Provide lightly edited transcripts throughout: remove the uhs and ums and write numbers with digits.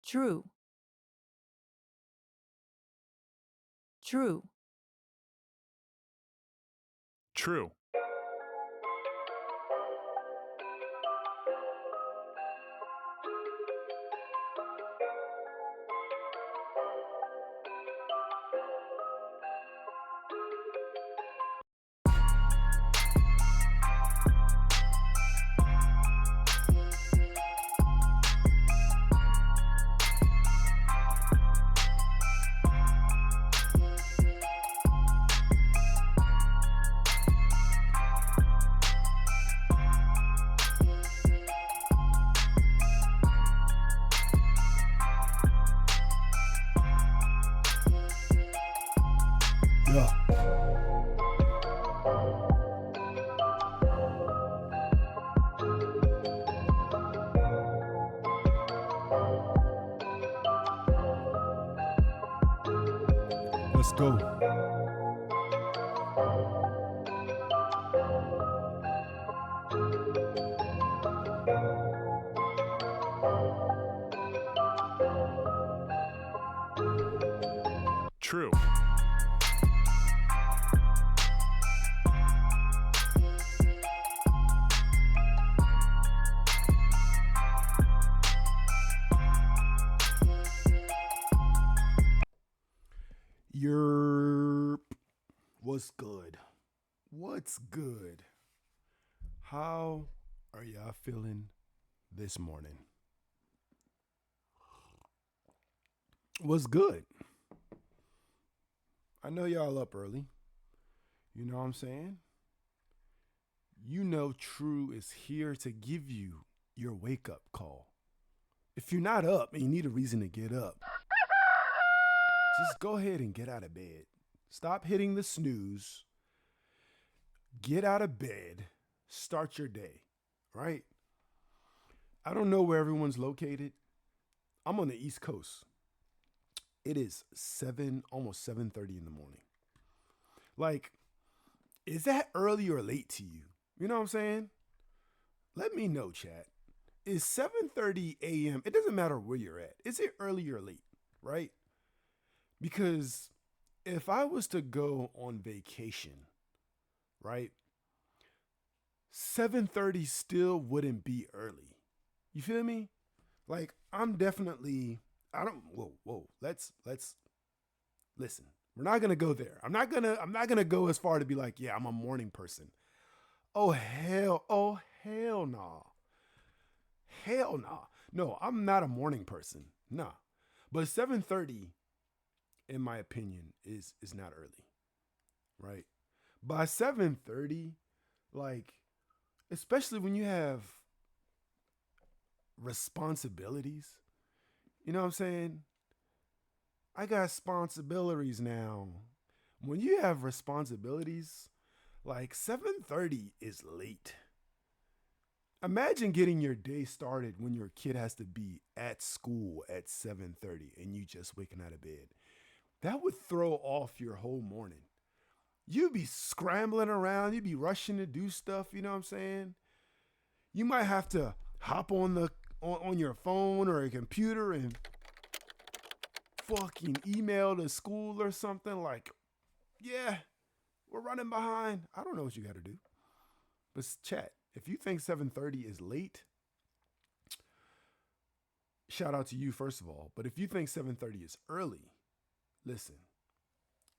true, true, True. Yeah. Let's go. True. Yerp. What's good? What's good? How are y'all feeling this morning? What's good? I know y'all up early. You know what I'm saying? You know True is here to give you your wake up call. If you're not up and you need a reason to get up, just go ahead and get out of bed. Stop hitting the snooze. Get out of bed. Start your day, right? I don't know where everyone's located. I'm on the East Coast. It is 7 almost 7:30 in the morning. Like, is that early or late to you? You know what I'm saying? Let me know, chat. Is 7:30 a.m. It doesn't matter where you're at. Is it early or late, right? Because if I was to go on vacation, right? 7:30 still wouldn't be early. You feel me? Like I'm definitely I don't whoa. Let's listen. We're not going to go there. I'm not going to go as far to be like, yeah, I'm a morning person. Oh hell no. Hell no. No, I'm not a morning person. Nah. But 7:30 in my opinion is not early, right? By 7:30, like especially when you have responsibilities, you know what I'm saying? I got responsibilities now. When you have responsibilities, like 7:30 is late. Imagine getting your day started when your kid has to be at school at 7:30 and you just waking out of bed. That would throw off your whole morning. You'd be scrambling around, you'd be rushing to do stuff, you know what I'm saying? You might have to hop on your phone or a computer and fucking email to school or something like, yeah, we're running behind. I don't know what you got to do. But chat, if you think 7:30 is late, shout out to you first of all. But if you think 7:30 is early, listen,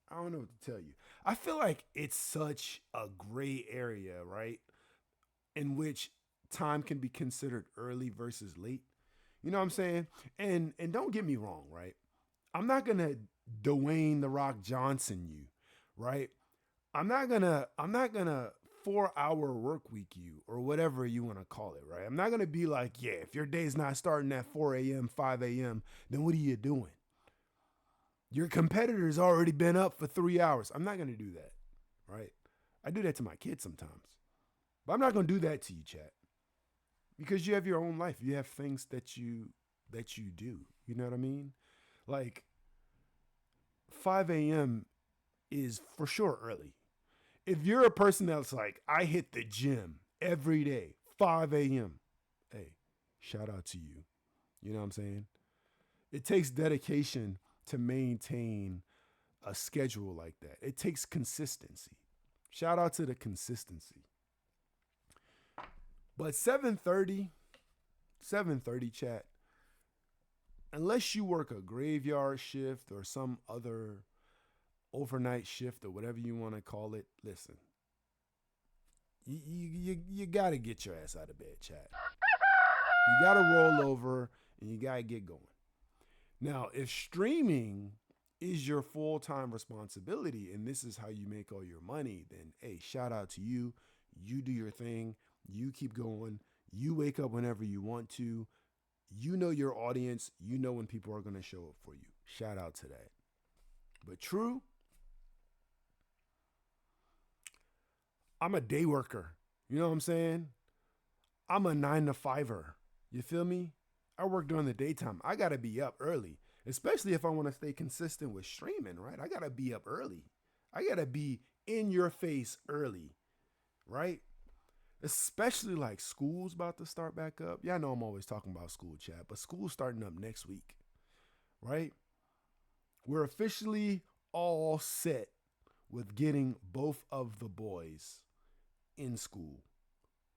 I don't know what to tell you. I feel like it's such a gray area, right? In which time can be considered early versus late. You know what I'm saying? And don't get me wrong, right? I'm not gonna Dwayne the Rock Johnson you, right? I'm not gonna 4 hour work week you or whatever you want to call it, right? I'm not gonna be like, yeah, if your day's not starting at 4 a.m., 5 a.m., then what are you doing? Your competitor's already been up for 3 hours. I'm not gonna do that, right? I do that to my kids sometimes. But I'm not gonna do that to you, chat. Because you have your own life. You have things that you do. You know what I mean? Like 5 a.m. is for sure early. If you're a person that's like, I hit the gym every day, 5 a.m., hey, shout out to you. You know what I'm saying? It takes dedication to maintain a schedule like that. It takes consistency. Shout out to the consistency. But 7:30 chat, unless you work a graveyard shift or some other overnight shift or whatever you want to call it, listen, you got to get your ass out of bed, chat. You got to roll over and you got to get going. Now, if streaming is your full time responsibility and this is how you make all your money, then hey, shout out to you. You do your thing. You keep going. You wake up whenever you want to. You know your audience. You know when people are going to show up for you. Shout out to that. But true, I'm a day worker. You know what I'm saying? I'm a 9 to 5er. You feel me? I work during the daytime. I got to be up early, especially if I want to stay consistent with streaming, right? I got to be up early. I got to be in your face early, right? Especially like school's about to start back up. Yeah, I know I'm always talking about school, chat, but school's starting up next week, right? We're officially all set with getting both of the boys in school.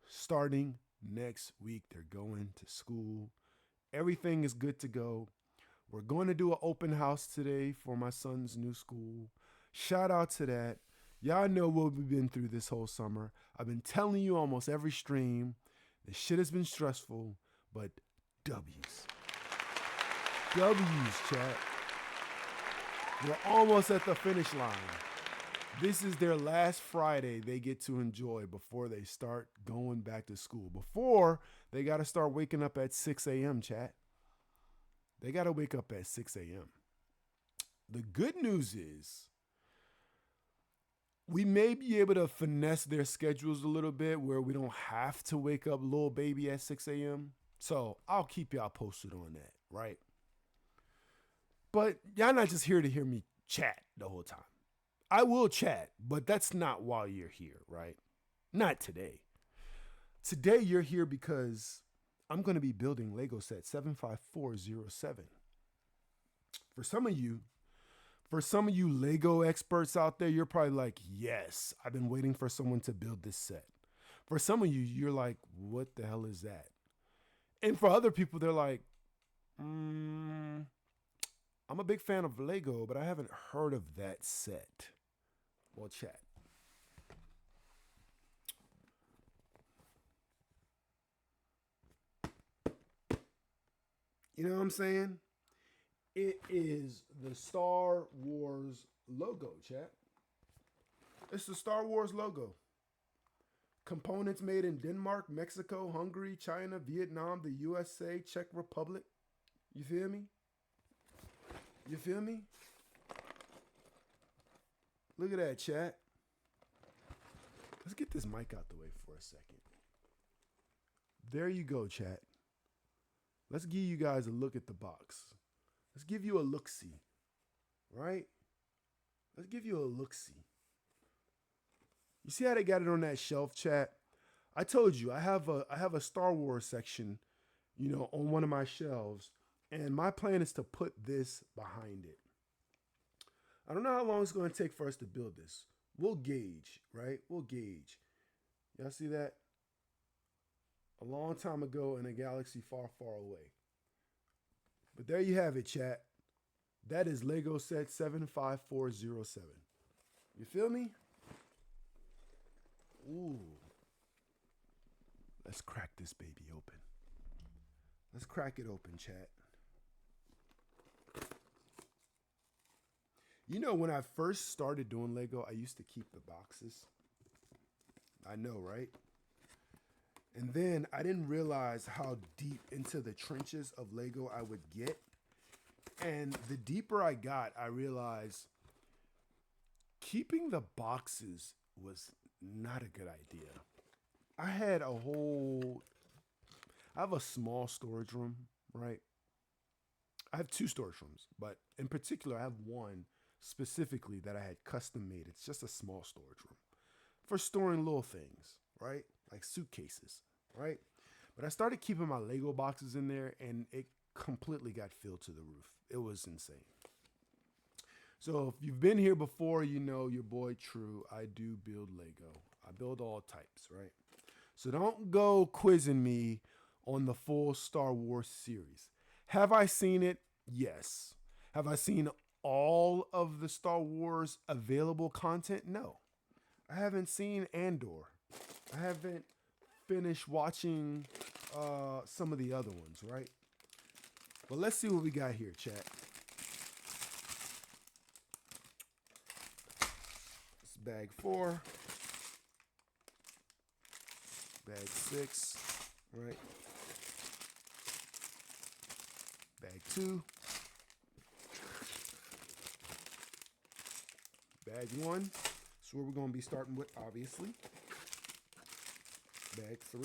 Starting next week, they're going to school. Everything is good to go. We're going to do an open house today for my son's new school. Shout out to that. Y'all know what we've been through this whole summer. I've been telling you almost every stream. This shit has been stressful, but W's. W's, chat. We're almost at the finish line. This is their last Friday they get to enjoy before they start going back to school. Before, they got to start waking up at 6 a.m., chat. They got to wake up at 6 a.m. The good news is we may be able to finesse their schedules a little bit where we don't have to wake up little baby at 6 a.m. So I'll keep y'all posted on that, right? But y'all not just here to hear me chat the whole time. I will chat, but that's not while you're here, right? Not today. Today you're here because I'm going to be building Lego set 75407. For some of you Lego experts out there, you're probably like, yes, I've been waiting for someone to build this set. For some of you, you're like, what the hell is that? And for other people, they're like, I'm a big fan of Lego, but I haven't heard of that set. Well, chat. You know what I'm saying? It is the Star Wars logo, chat. It's the Star Wars logo. Components made in Denmark, Mexico, Hungary, China, Vietnam, the USA, Czech Republic. You feel me? You feel me? Look at that, chat. Let's get this mic out the way for a second. There you go, chat. Let's give you guys a look at the box. Let's give you a look-see, right? Let's give you a look-see. You see how they got it on that shelf, chat? I told you I have a Star Wars section, on one of my shelves, and my plan is to put this behind it. I don't know how long it's going to take for us to build this. We'll gauge, right? We'll gauge. Y'all see that? A long time ago in a galaxy far, far away. But there you have it, chat. That is Lego set 75407. You feel me? Ooh. Let's crack this baby open. Let's crack it open, chat. When I first started doing Lego, I used to keep the boxes. I know, right? And then I didn't realize how deep into the trenches of Lego I would get. And the deeper I got, I realized keeping the boxes was not a good idea. I have a small storage room, right? I have 2 storage rooms, but in particular, I have one specifically that I had custom made. It's just a small storage room for storing little things, right? Like suitcases, right? But I started keeping my Lego boxes in there, and completely got filled to the roof. It was insane. So if you've been here before, you know your boy True. I do build Lego. I build all types, right? So don't go quizzing me on the full Star Wars series. Have I seen it? Yes. Have I seen all of the Star Wars available content? No. I haven't seen Andor. I haven't finished watching some of the other ones, right? But let's see what we got here, chat. It's bag 4, bag 6, right? Bag 2, bag 1. That's where we're going to be starting with, obviously. Bag 3.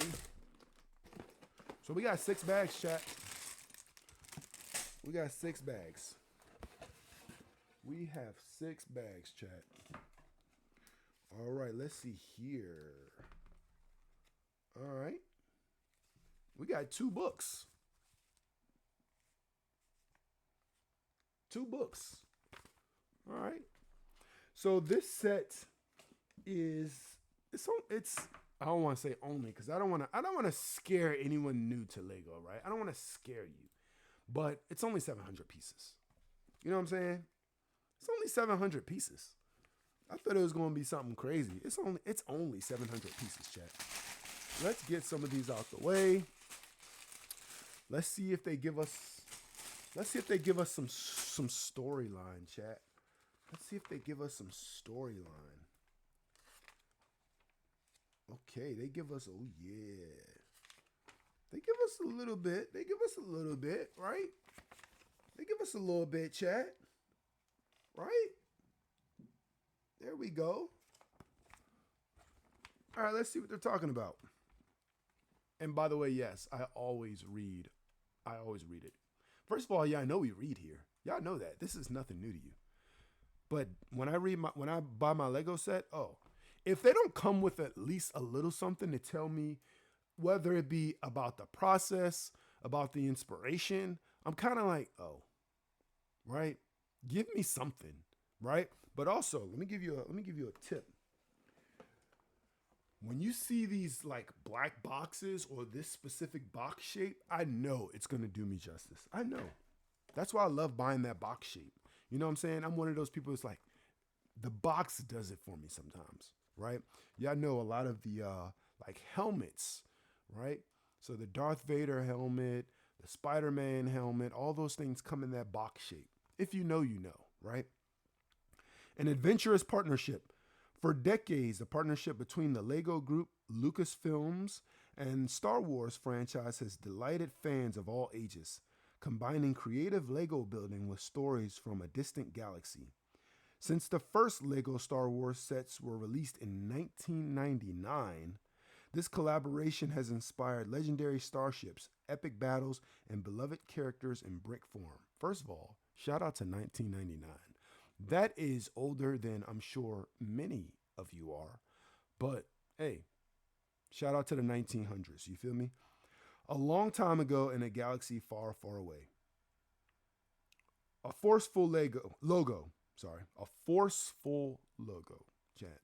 So we got 6 bags, chat. We got 6 bags. We have 6 bags, chat. All right, let's see here. All right. We got 2 books. 2 books. All right. So this set is it's I don't want to say only because I don't want to scare anyone new to Lego, right? I don't want to scare you. But it's only 700 pieces. You know what I'm saying? It's only 700 pieces. I thought it was going to be something crazy. It's only 700 pieces, chat. Let's get some of these out the way. Let's see if they give us some storyline, chat. Let's see if they give us some storyline. Okay, they give us, oh yeah. They give us a little bit. They give us a little bit, right? They give us a little bit, chat. Right? There we go. All right, let's see what they're talking about. And by the way, yes, I always read. I always read it. First of all, yeah, I know we read here. Y'all know that. This is nothing new to you. But when I buy my Lego set, if they don't come with at least a little something to tell me, whether it be about the process, about the inspiration, I'm kind of like, right? Give me something, right? But also, let me give you a tip. When you see these like black boxes or this specific box shape, I know it's gonna do me justice. I know. That's why I love buying that box shape. You know what I'm saying? I'm one of those people that's like, the box does it for me sometimes, right? Y'all know a lot of the like helmets, right? So the Darth Vader helmet, the Spider-Man helmet, all those things come in that box shape. If you know, you know, right? An adventurous partnership. For decades, the partnership between the Lego Group, Lucasfilms, and Star Wars franchise has delighted fans of all ages, combining creative Lego building with stories from a distant galaxy. Since the first Lego Star Wars sets were released in 1999, this collaboration has inspired legendary starships, epic battles, and beloved characters in brick form. First of all, shout out to 1999. That is older than I'm sure many of you are. But hey, shout out to the 1900s. You feel me? A long time ago in a galaxy far, far away. A forceful logo. A forceful logo, chat.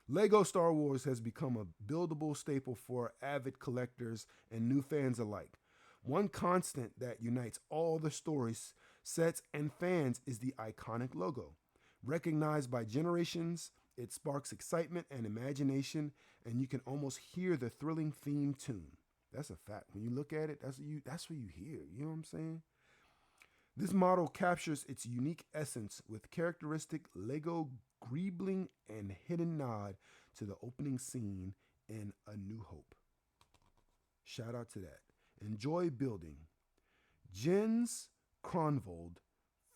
Lego Star Wars has become a buildable staple for avid collectors and new fans alike. One constant that unites all the stories, sets, and fans is the iconic logo. Recognized by generations, it sparks excitement and imagination, and you can almost hear the thrilling theme tune. That's a fact. When you look at it, that's what you hear. You know what I'm saying? This model captures its unique essence with characteristic Lego greebling and hidden nod to the opening scene in A New Hope. Shout out to that. Enjoy building. Jens Kronvold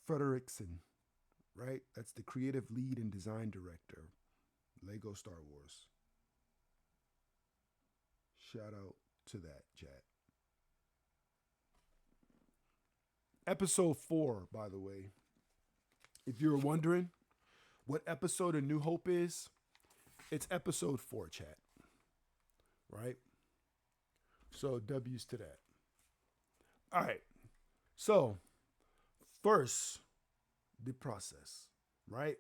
Frederiksen, right? That's the creative lead and design director, Lego Star Wars. Shout out to that, chat. Episode 4, by the way. If you were wondering what episode of New Hope is, it's episode 4, chat. Right? So W's to that. All right. So first, the process, right?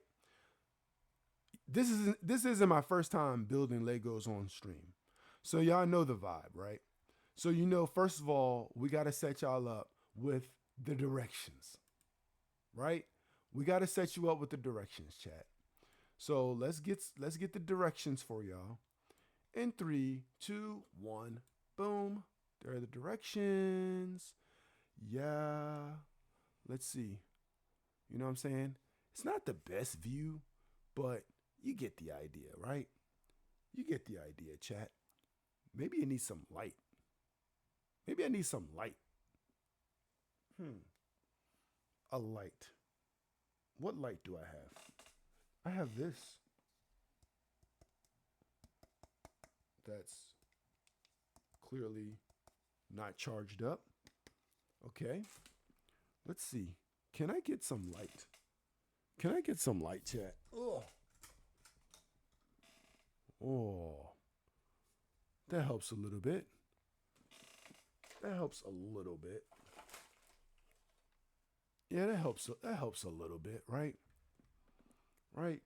This isn't my first time building Legos on stream. So y'all know the vibe, right? So first of all, we gotta set y'all up with the directions, right? We gotta set you up with the directions, chat. So let's get the directions for y'all. In three, two, one, boom. There are the directions. Yeah. Let's see. You know what I'm saying? It's not the best view, but you get the idea, right? You get the idea, chat. Maybe it needs some light. Maybe I need some light. Hmm. A light. What light do I have? I have this. That's clearly not charged up. Okay. Let's see. Can I get some light? Can I get some light, chat? Oh. Oh. That helps a little bit. That helps a little bit. Yeah, that helps a little bit, right? Right?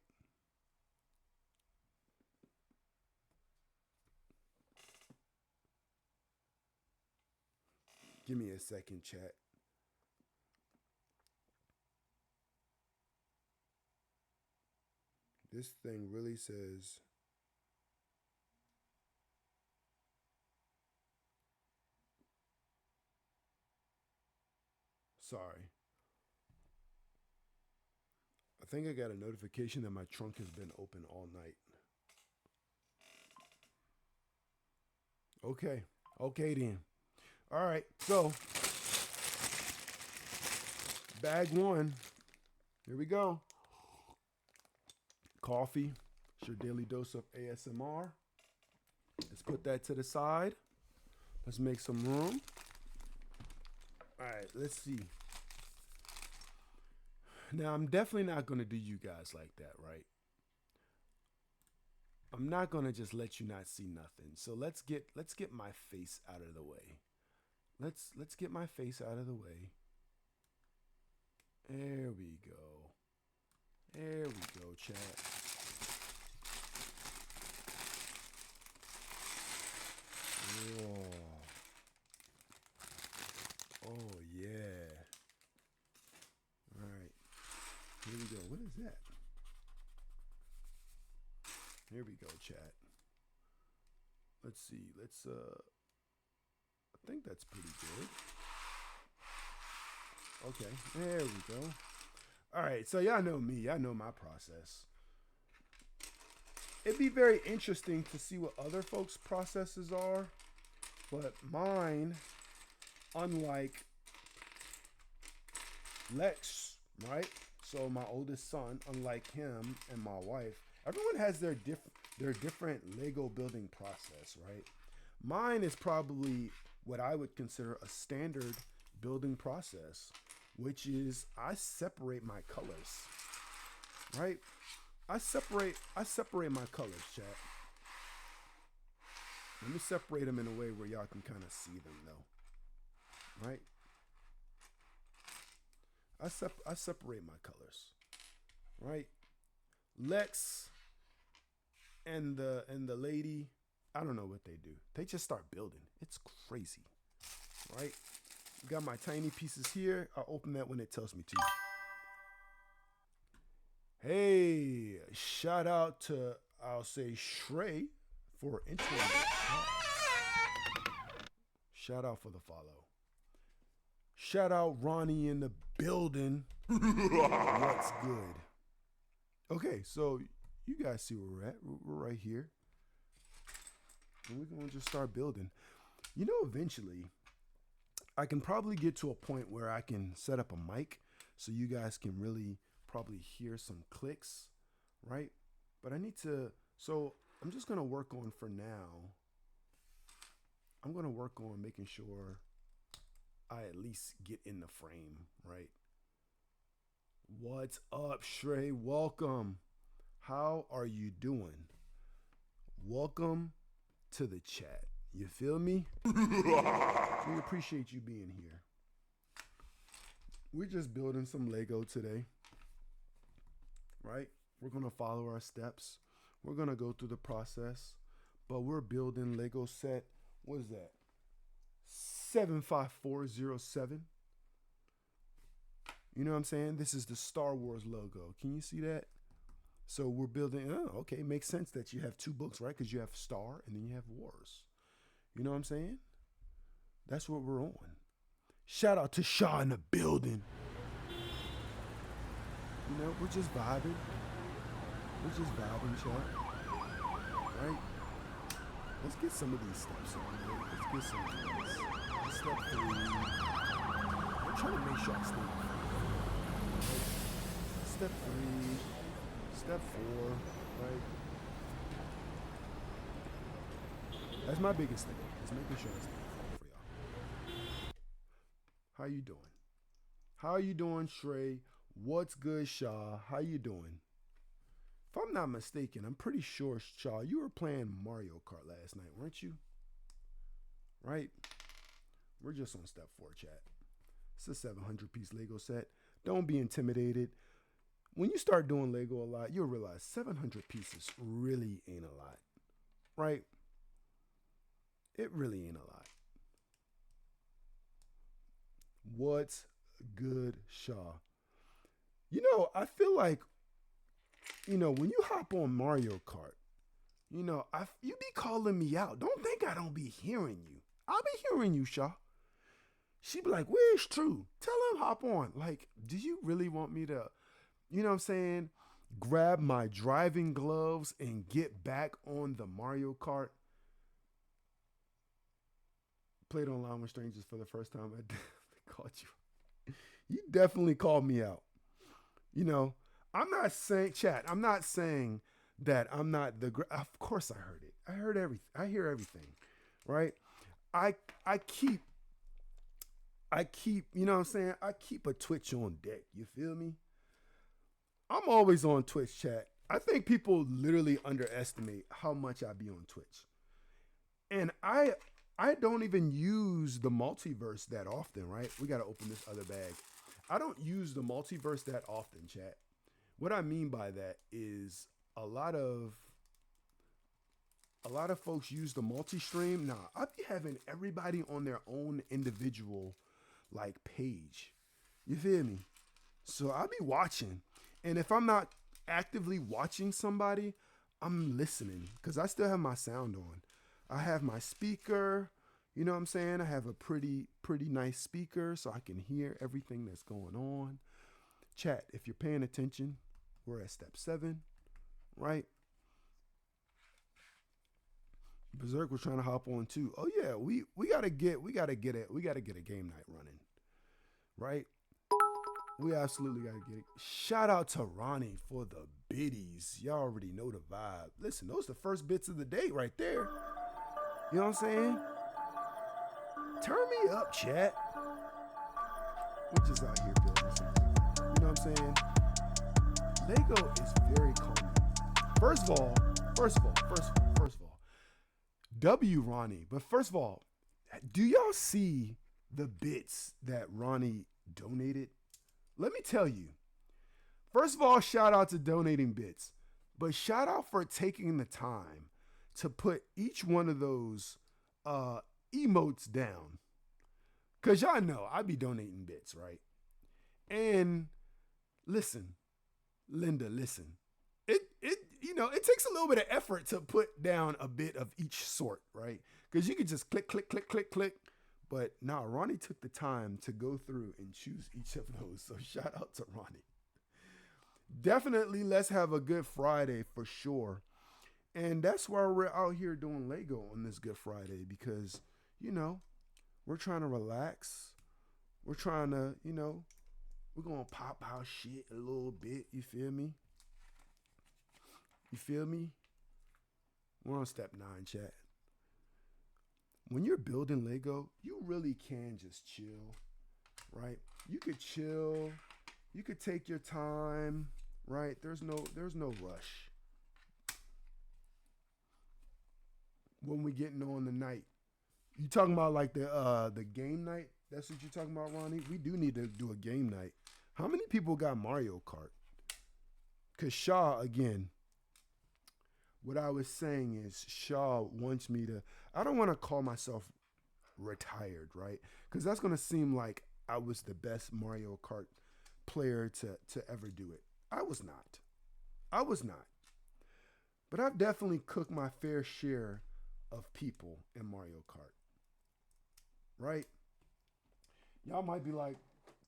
Give me a second, chat. This thing really says sorry. I think I got a notification that my trunk has been open all night. Okay. Okay then. All right. So, bag one. Here we go. Coffee. It's your daily dose of ASMR. Let's put that to the side. Let's make some room. All right, let's see. Now, I'm definitely not going to do you guys like that, right? I'm not going to just let you not see nothing. So let's get my face out of the way. Let's get my face out of the way. There we go. There we go, chat. Oh. Oh yeah. All right. Here we go. What is that? Here we go, chat. Let's see. I think that's pretty good. Okay. There we go. All right. So y'all know me. Y'all know my process. It'd be very interesting to see what other folks' processes are, but mine, unlike Lex, right? So my oldest son, unlike him and my wife, everyone has their different Lego building process, right? Mine is probably what I would consider a standard building process, which is I separate my colors, right? I separate my colors, chat. Let me separate them in a way where y'all can kind of see them though, right? I separate my colors, right? Lex and the lady, I don't know what they do. They just start building. It's crazy, right? Got my tiny pieces here. I'll open that when it tells me to. Hey, shout out to I'll say Shrey for entering. Shout out for the follow. Shout out Ronnie in the building. What's good? Okay, so you guys see where we're at. We're right here. And we're going to just start building. Eventually, I can probably get to a point where I can set up a mic so you guys can really probably hear some clicks, right? But I need to, so I'm just going to work on for now. I'm going to work on making sure I at least get in the frame, right? What's up, Shrey? Welcome. How are you doing? Welcome to the chat. You feel me? We appreciate you being here. We're just building some Lego today, right? We're gonna follow our steps. We're gonna go through the process, but we're building Lego set. What is that? 75407. You know what I'm saying? This is the Star Wars logo. Can you see that? So we're building. Oh, okay. Makes sense that you have two books, right? Because you have Star and then you have Wars. You know what I'm saying? That's what we're on. Shout out to Shaw in the building. You know, we're just vibing. We're just vibing, chat. Right? Let's get some of these steps on, man. Let's get some of these. Step 3. I'm trying to make sure I stay. Right? Step 3. Step 4. Right? That's my biggest thing. Is making sure I stay for y'all. How you doing? How you doing, Shrey? What's good, Shaw? How you doing? If I'm not mistaken, I'm pretty sure, Shaw, you were playing Mario Kart last night, weren't you? Right? We're just on step 4, chat. It's a 700-piece Lego set. Don't be intimidated. When you start doing Lego a lot, you'll realize 700 pieces really ain't a lot. Right? It really ain't a lot. What's good, Shaw? You know, I feel like, you know, when you hop on Mario Kart, you know, you be calling me out. Don't think I don't be hearing you. I'll be hearing you, Shaw. She be like, where's True? Tell him hop on. Like, do you really want me to, you know what I'm saying, grab my driving gloves and get back on the Mario Kart? Played online with strangers for the first time. I definitely called you. You definitely called me out. You know, I'm not saying, chat, I'm not saying that I'm not the, of course I heard it. I heard everything. I hear everything, right? I I keep, you know what I'm saying? I keep a Twitch on deck. You feel me? I'm always on Twitch, chat. I think people literally underestimate how much I be on Twitch. And I don't even use the multiverse that often, right? We got to open this other bag. I don't use the multiverse that often, chat. What I mean by that is a lot of folks use the multi-stream. Nah, I be having everybody on their own individual like page. You feel me? So I be watching. And if I'm not actively watching somebody, I'm listening because I still have my sound on. I have my speaker. You know what I'm saying? I have a pretty nice speaker so I can hear everything that's going on. Chat, if you're paying attention, we're at step 7, right? Berserk was trying to hop on too. Oh yeah, we gotta get a game night running, right? We absolutely gotta get it. Shout out to Ronnie for the biddies. Y'all already know the vibe. Listen, those are the first bits of the day right there. You know what I'm saying? Turn me up, chat. We're just out here building something. You know what I'm saying? Lego is very calming. First of all, W Ronnie. But first of all, do y'all see the bits that Ronnie donated? Let me tell you. First of all, shout out to donating bits. But shout out for taking the time to put each one of those emotes down. Cause y'all know I be donating bits, right? And listen, Linda, listen. It takes a little bit of effort to put down a bit of each sort, right? Because you could just click, click, click, click, click. But nah, Ronnie took the time to go through and choose each of those. So shout out to Ronnie. Definitely let's have a good Friday for sure. And that's why we're out here doing Lego on this Good Friday because, you know, we're trying to relax. We're trying to, we're going to pop our shit a little bit. You feel me? You feel me? We're on step 9, chat. When you're building Lego, you really can just chill, right? You could chill. You could take your time, right? There's no rush. When we getting on the night. You talking about like the game night That's what you're talking about, Ronnie? We do need to do a game night. How many people got Mario Kart? Because Shaw, again, what I was saying is Shaw wants me to. I don't want to call myself retired, right? Because that's going to seem like I was the best Mario Kart player to ever do it. I was not. I was not. But I've definitely cooked my fair share of people in Mario Kart, right? Y'all might be like,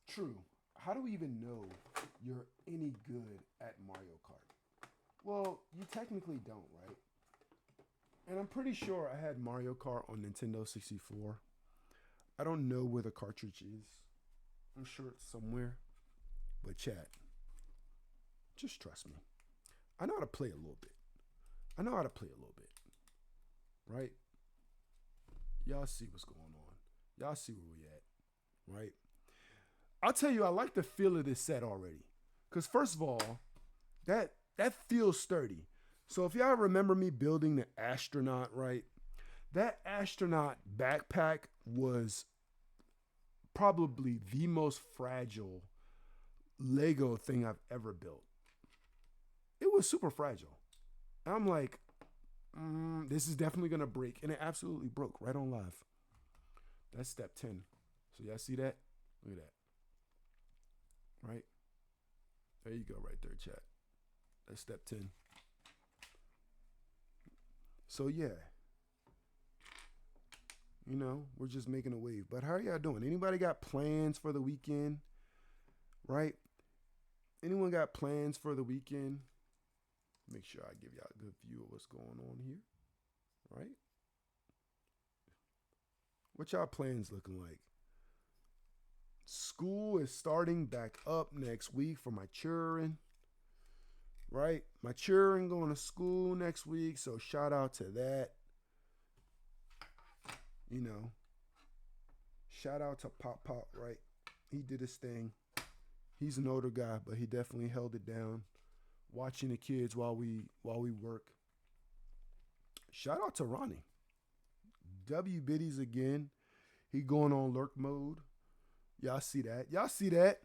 true. How do we even know you're any good at Mario Kart? Well, you technically don't, right? And I'm pretty sure I had Mario Kart on Nintendo 64. I don't know where the cartridge is. I'm sure it's somewhere. But chat, just trust me. I know how to play a little bit. I know how to play a little bit, right? Y'all see what's going on. Y'all see where we at, right? I'll tell you, I like the feel of this set already. Because first of all, that feels sturdy. So if y'all remember me building the astronaut, right? That astronaut backpack was probably the most fragile Lego thing I've ever built. It was super fragile. I'm like, this is definitely gonna break, and it absolutely broke right on live. That's step 10. So y'all see that? Look at that. Right? There you go, right there, chat. That's step 10. So yeah, we're just making a wave. But how are y'all doing? Anybody got plans for the weekend? Right? Anyone got plans for the weekend? Make sure I give y'all a good view of what's going on here. Right? What y'all plans looking like? School is starting back up next week for my children. Right? My children going to school next week, so shout out to that. Shout out to Pop Pop, right? He did his thing. He's an older guy, but he definitely held it down, watching the kids while we work. Shout out to Ronnie. W Biddies again. He going on lurk mode. Y'all see that? Y'all see that?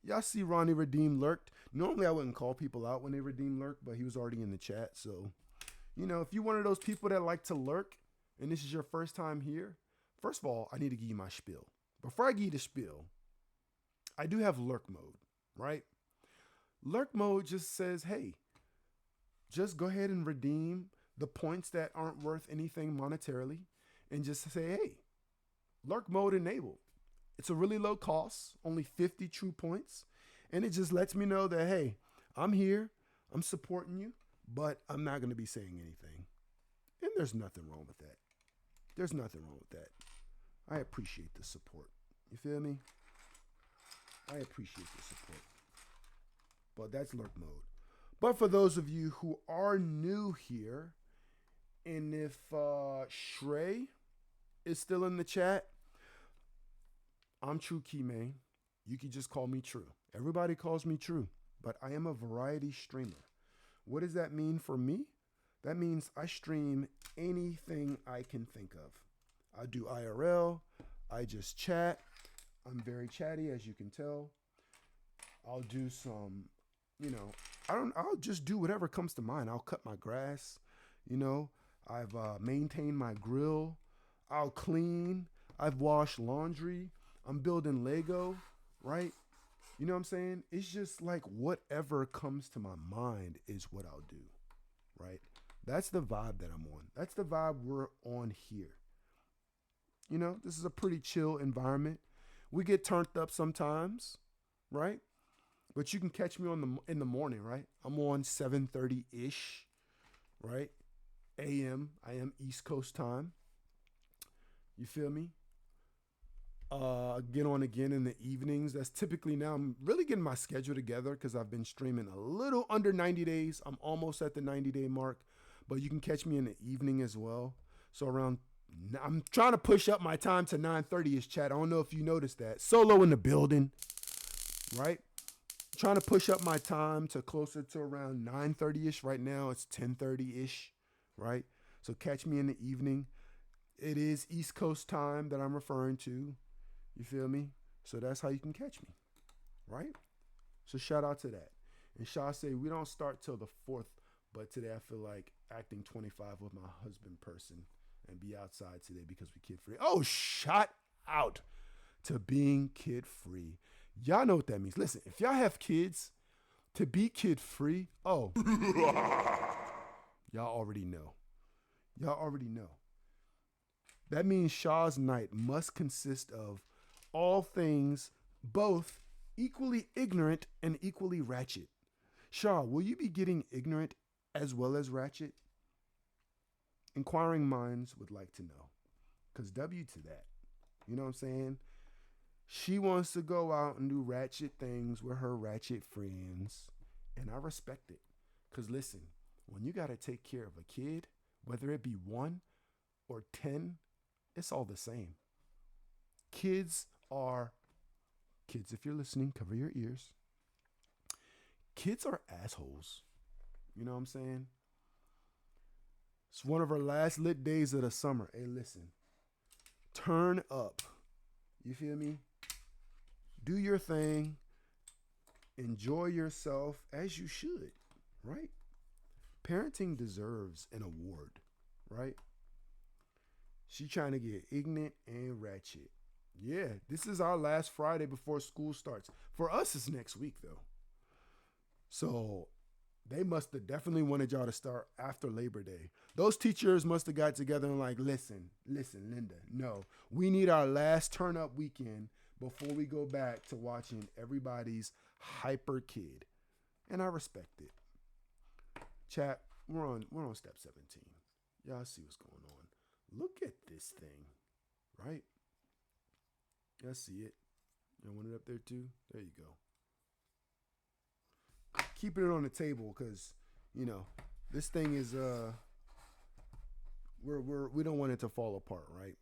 Y'all see Ronnie redeem lurked. Normally I wouldn't call people out when they redeem lurk, but he was already in the chat. So, if you're one of those people that like to lurk and this is your first time here, first of all, I need to give you my spiel. Before I give you the spiel, I do have lurk mode, right? Lurk mode just says, hey, just go ahead and redeem the points that aren't worth anything monetarily and just say, hey, lurk mode enabled. It's a really low cost, only 50 true points. And it just lets me know that, hey, I'm here, I'm supporting you, but I'm not going to be saying anything. And there's nothing wrong with that. There's nothing wrong with that. I appreciate the support. You feel me? I appreciate the support. But that's lurk mode. But for those of you who are new here, and if Shrey is still in the chat, I'm True Key Main. You can just call me True. Everybody calls me True, but I am a variety streamer. What does that mean for me? That means I stream anything I can think of. I do IRL. I just chat. I'm very chatty, as you can tell. I'll do some, I'll just do whatever comes to mind. I'll cut my grass. I've maintained my grill. I'll clean. I've washed laundry. I'm building Lego, right? You know what I'm saying? It's just like whatever comes to my mind is what I'll do, right? That's the vibe that I'm on. That's the vibe we're on here. This is a pretty chill environment. We get turned up sometimes, right? But you can catch me in the morning, right? I'm on 7:30-ish, right? AM. I am East Coast time. You feel me? Get on again in the evenings. That's typically now I'm really getting my schedule together because I've been streaming a little under 90 days. I'm almost at the 90-day mark, but you can catch me in the evening as well. So I'm trying to push up my time to 9:30-ish, chat. I don't know if you noticed that. Solo in the building, right? Trying to push up my time to closer to around 9:30-ish. Right now it's 10:30-ish, right? So catch me in the evening. It is East Coast time that I'm referring to. You feel me? So that's how you can catch me, right? So shout out to that. And Shaw say we don't start till the 4th, but today I feel like acting 25 with my husband person and be outside today because we kid free. Oh, shout out to being kid free. Y'all know what that means. Listen, if y'all have kids, to be kid free, oh, y'all already know. Y'all already know. That means Shaw's night must consist of all things both equally ignorant and equally ratchet. Shaw, will you be getting ignorant as well as ratchet? Inquiring minds would like to know. Because W to that. You know what I'm saying? She wants to go out and do ratchet things with her ratchet friends. And I respect it. Because listen, when you got to take care of a kid, whether it be 1 or 10, it's all the same. Kids are, kids, if you're listening, cover your ears. Kids are assholes. You know what I'm saying? It's one of our last lit days of the summer. Hey, listen. Turn up. You feel me? Do your thing. Enjoy yourself as you should, right? Parenting deserves an award, right? She trying to get ignorant and ratchet. Yeah, this is our last Friday before school starts. For us, it's next week, though. So they must have definitely wanted y'all to start after Labor Day. Those teachers must have got together and like, listen, Linda, no, we need our last turn up weekend before we go back to watching everybody's hyper kid. And I respect it. Chat, we're on step 17. Y'all see what's going on. Look at this thing, right? Y'all see it. Y'all want it up there too? There you go. Keeping it on the table because, you know, this thing is we don't want it to fall apart, right?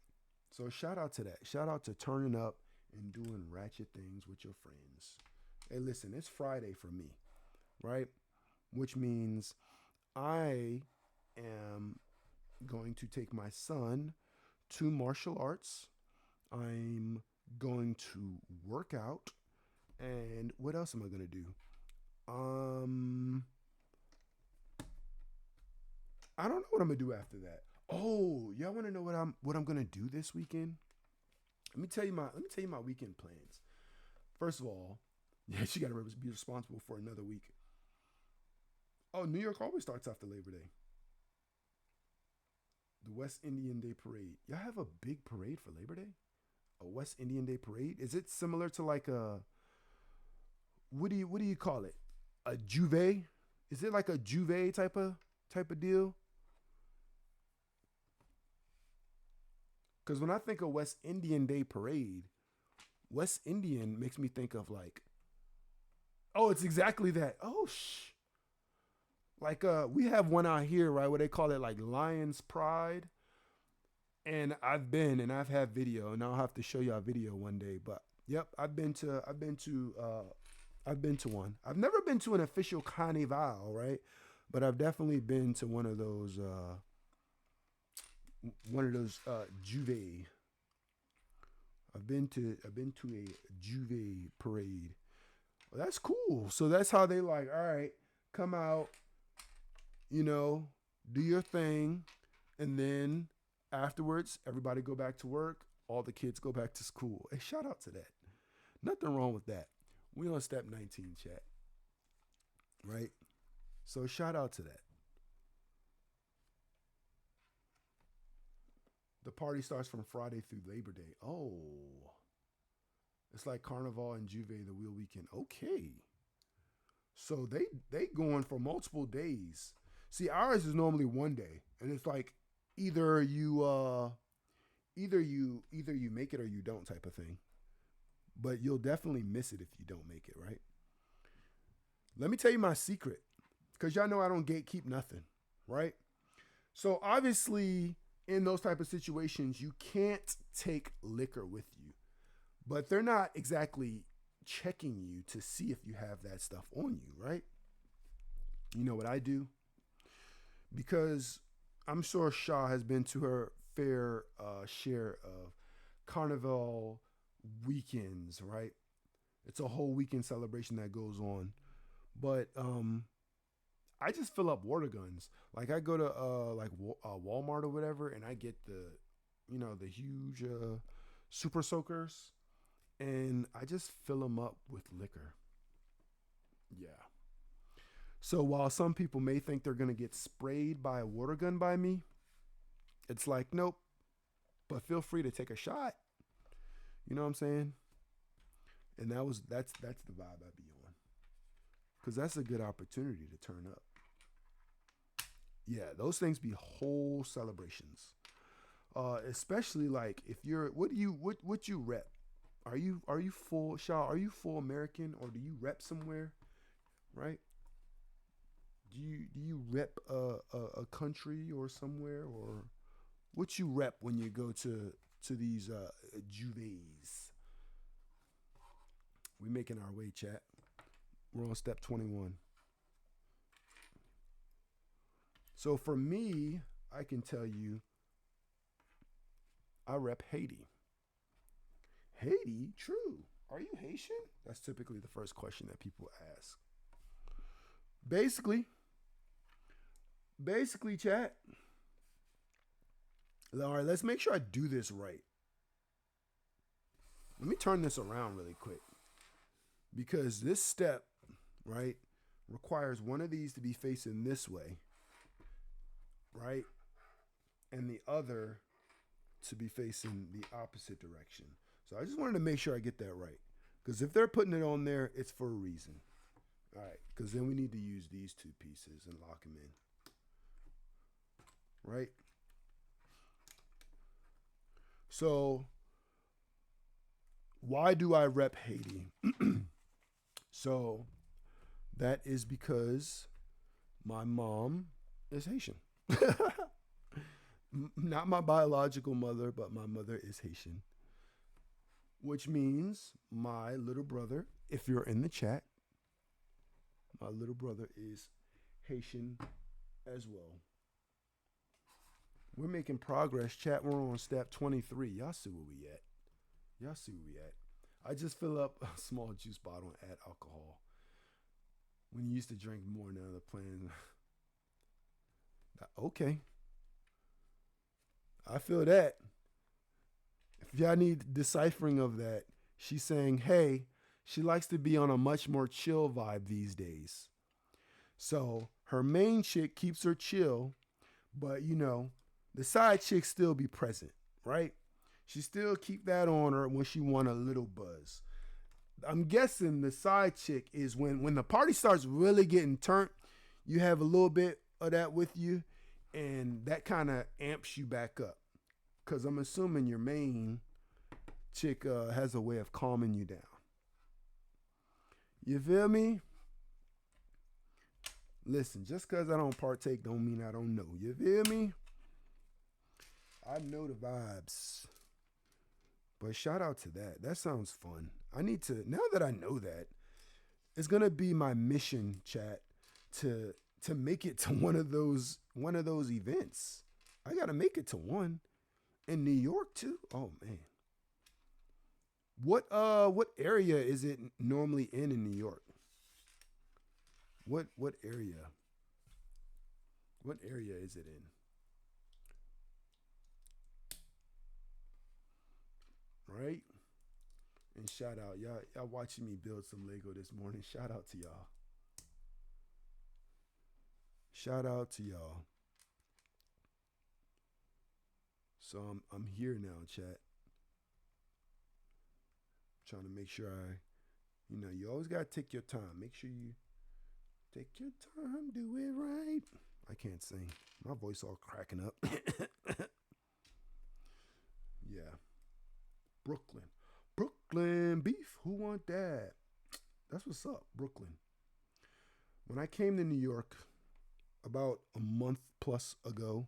So shout out to that. Shout out to turning up and doing ratchet things with your friends. Hey, listen, it's Friday for me, right? Which means I am going to take my son to martial arts. I'm going to work out. And what else am I going to do? I don't know what I'm gonna do after that. Oh, y'all want to know what I'm gonna do this weekend? Let me tell you my weekend plans. First of all, yeah, she got to be responsible for another week. Oh, New York always starts after Labor Day. The West Indian Day Parade. Y'all have a big parade for Labor Day? A West Indian Day Parade? Is it similar to like a what do you call it? A Juve? Is it like a Juve type of deal? Because when I think of West Indian Day Parade, West Indian makes me think of like, oh, it's exactly that. Oh, like we have one out here, right, where they call it like Lion's Pride. And I've had video, and I'll have to show y'all video one day. But yep, I've been to one. I've never been to an official carnival, right? But I've definitely been to one of those Juve. I've been to a Juve parade. Well, that's cool. So that's how they like, all right, come out, you know, do your thing, and then afterwards, everybody go back to work. All the kids go back to school. Hey, shout out to that. Nothing wrong with that. We on step 19, chat. Right? So shout out to that. The party starts from Friday through Labor Day. Oh. It's like Carnival and Juve the wheel weekend. Okay. So they going for multiple days. See, ours is normally one day. And it's like either you make it or you don't type of thing. But you'll definitely miss it if you don't make it, right? Let me tell you my secret. Because y'all know I don't gatekeep nothing, right? So obviously, in those type of situations, you can't take liquor with you. But they're not exactly checking you to see if you have that stuff on you, right? You know what I do? Because I'm sure Shaw has been to her fair share of Carnival weekends, right? It's a whole weekend celebration that goes on. But I just fill up water guns. Like I go to Walmart or whatever, and I get the huge super soakers, and I just fill them up with liquor. Yeah. So while some people may think they're gonna get sprayed by a water gun by me, it's like nope. But feel free to take a shot. You know what I'm saying? And that's the vibe I be on, because that's a good opportunity to turn up. Yeah, those things be whole celebrations. Especially like if you're what you rep? Are you full Shaw? Are you full American or do you rep somewhere? Right? Do you rep a country or somewhere, or what you rep when you go to these juves? We making our way, chat. We're on step 21. So for me, I can tell you, I rep Haiti. Haiti, true. Are you Haitian? That's typically the first question that people ask. Basically, chat. All right, let's make sure I do this right. Let me turn this around really quick, because this step, right, requires one of these to be facing this way, right, and the other to be facing the opposite direction. So I just wanted to make sure I get that right, because if they're putting it on there, it's for a reason. All right, because then we need to use these two pieces and lock them in, right? So why do I rep Haiti? So that is because my mom is Haitian. Not my biological mother, but my mother is Haitian, which means my little brother, if you're in the chat, my little brother is Haitian as well. We're making progress, chat. We're on step 23. Y'all see where we at. Y'all see where we at. I just fill up a small juice bottle and add alcohol. When you used to drink more, now they're playing. Okay. I feel that. If y'all need deciphering of that, she's saying, hey, she likes to be on a much more chill vibe these days. So her main chick keeps her chill, but the side chick still be present, right? She still keep that on her when she want a little buzz. I'm guessing the side chick is when the party starts really getting turned, you have a little bit of that with you, and that kind of amps you back up. Because I'm assuming your main chick has a way of calming you down. You feel me? Listen, just because I don't partake don't mean I don't know. You feel me? I know the vibes. But shout out to that. That sounds fun. I need to, now that I know that, it's gonna be my mission, chat, to make it to one of those events. I gotta make it to one. In New York too? Oh man. What area is it normally in New York? What area? What area is it in? Right? And shout out. Y'all watching me build some Lego this morning. Shout out to y'all. Shout out to y'all. So I'm here now, chat. Trying to make sure you always gotta take your time. Make sure you take your time, do it right. I can't sing. My voice all cracking up. Yeah. Brooklyn. Brooklyn beef. Who want that? That's what's up, Brooklyn. When I came to New York about a month plus ago,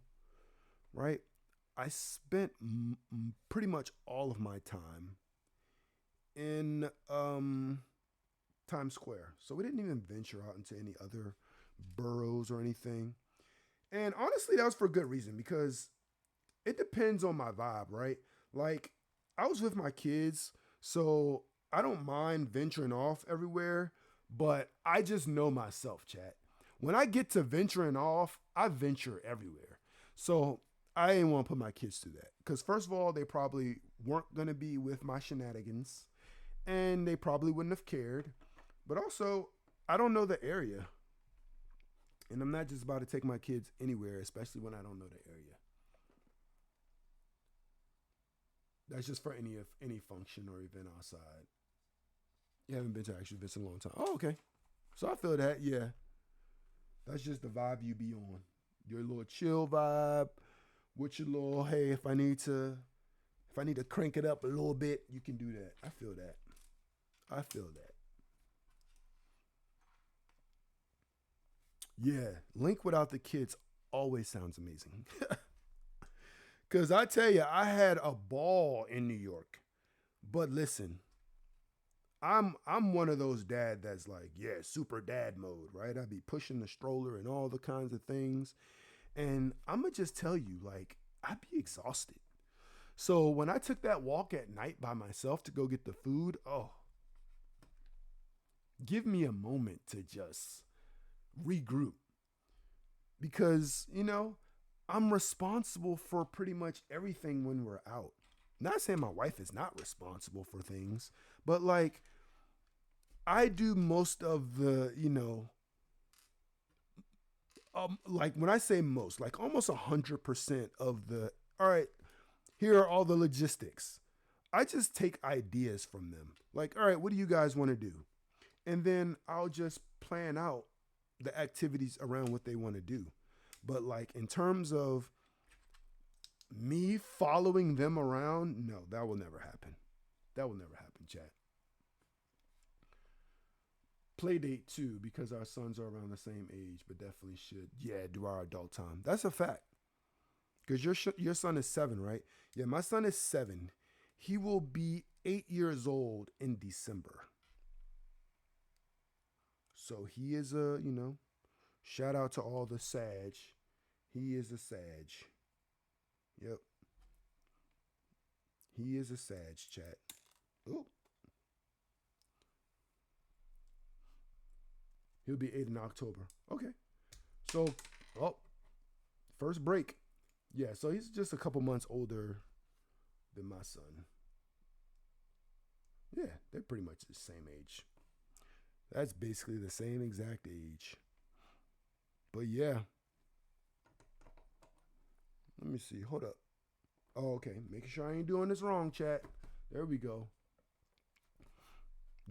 right? I spent pretty much all of my time in Times Square. So we didn't even venture out into any other boroughs or anything. And honestly, that was for good reason, because it depends on my vibe, right? Like, I was with my kids, So I don't mind venturing off everywhere, but I just know myself, chat. When I get to venturing off, I venture everywhere. So I ain't want to put my kids through that. Because, first of all, they probably weren't going to be with my shenanigans and they probably wouldn't have cared. But also, I don't know the area. And I'm not just about to take my kids anywhere, especially when I don't know the area. That's just for any function or event outside. You haven't been to actually visit in a long time. Oh, okay. So I feel that, yeah. That's just the vibe you be on. Your little chill vibe with your little, hey, if I need to crank it up a little bit, you can do that. I feel that. I feel that. Yeah. Link without the kids always sounds amazing. Cause I tell you, I had a ball in New York. But listen, I'm one of those dad that's like, yeah, super dad mode, right? I be pushing the stroller and all the kinds of things. And I'ma just tell you, like, I'd be exhausted. So when I took that walk at night by myself to go get the food, oh, give me a moment to just regroup. Because, I'm responsible for pretty much everything when we're out. Not saying my wife is not responsible for things, but like I do most of the, like when I say most, like almost 100% of the, all right, here are all the logistics. I just take ideas from them. Like, all right, what do you guys want to do? And then I'll just plan out the activities around what they want to do. But like in terms of me following them around, no, that will never happen. That will never happen, chat. Play date too, because our sons are around the same age, but definitely should, yeah, do our adult time. That's a fact. Because your son is 7, right? Yeah, my son is 7. He will be 8 years old in December. So he is shout out to all the Sag. He is a Sag. Yep. He is a Sag, chat. Oh, he'll be 8 in October. Okay. So, oh, first break. Yeah, so he's just a couple months older than my son. Yeah, they're pretty much the same age. That's basically the same exact age. But yeah, let me see. Hold up. Oh, okay. Making sure I ain't doing this wrong, chat. There we go.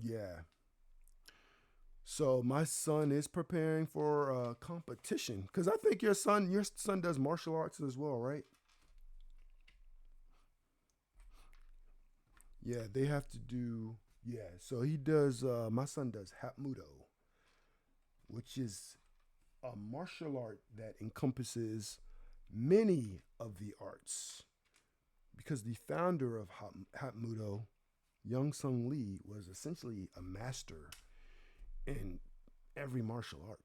Yeah. So my son is preparing for a competition because I think your son does martial arts as well, right? Yeah, they have to do. Yeah, so he does. My son does Hapmudo, which is a martial art that encompasses many of the arts. Because the founder of Hapmudo, Young Sung Lee, was essentially a master in every martial art.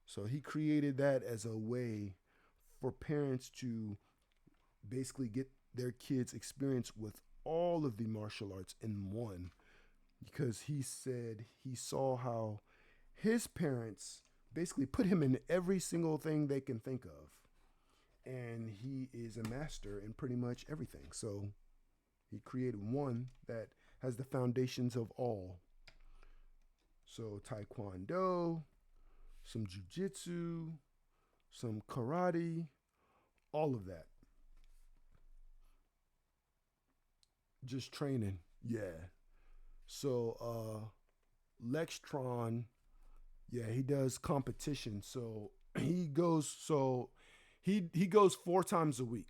So he created that as a way for parents to basically get their kids experience with all of the martial arts in one because he said he saw how his parents basically put him in every single thing they can think of. And he is a master in pretty much everything. So he created one that has the foundations of all. So taekwondo, some jujitsu, some karate, all of that. Just training. Yeah. So Lextron, yeah, he does competition. So he goes 4 times a week.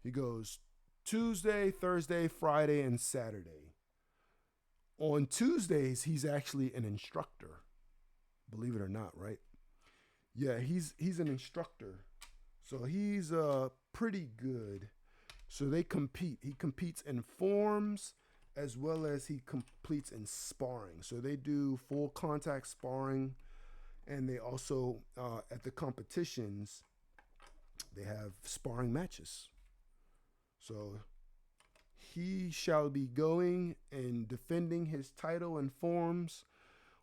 He goes Tuesday, Thursday, Friday, and Saturday. On Tuesdays, he's actually an instructor. Believe it or not, right? Yeah, he's an instructor. So he's pretty good. So they compete. He competes in forms as well as he competes in sparring. So they do full contact sparring, and they also at the competitions they have sparring matches. So he shall be going and defending his title in forms,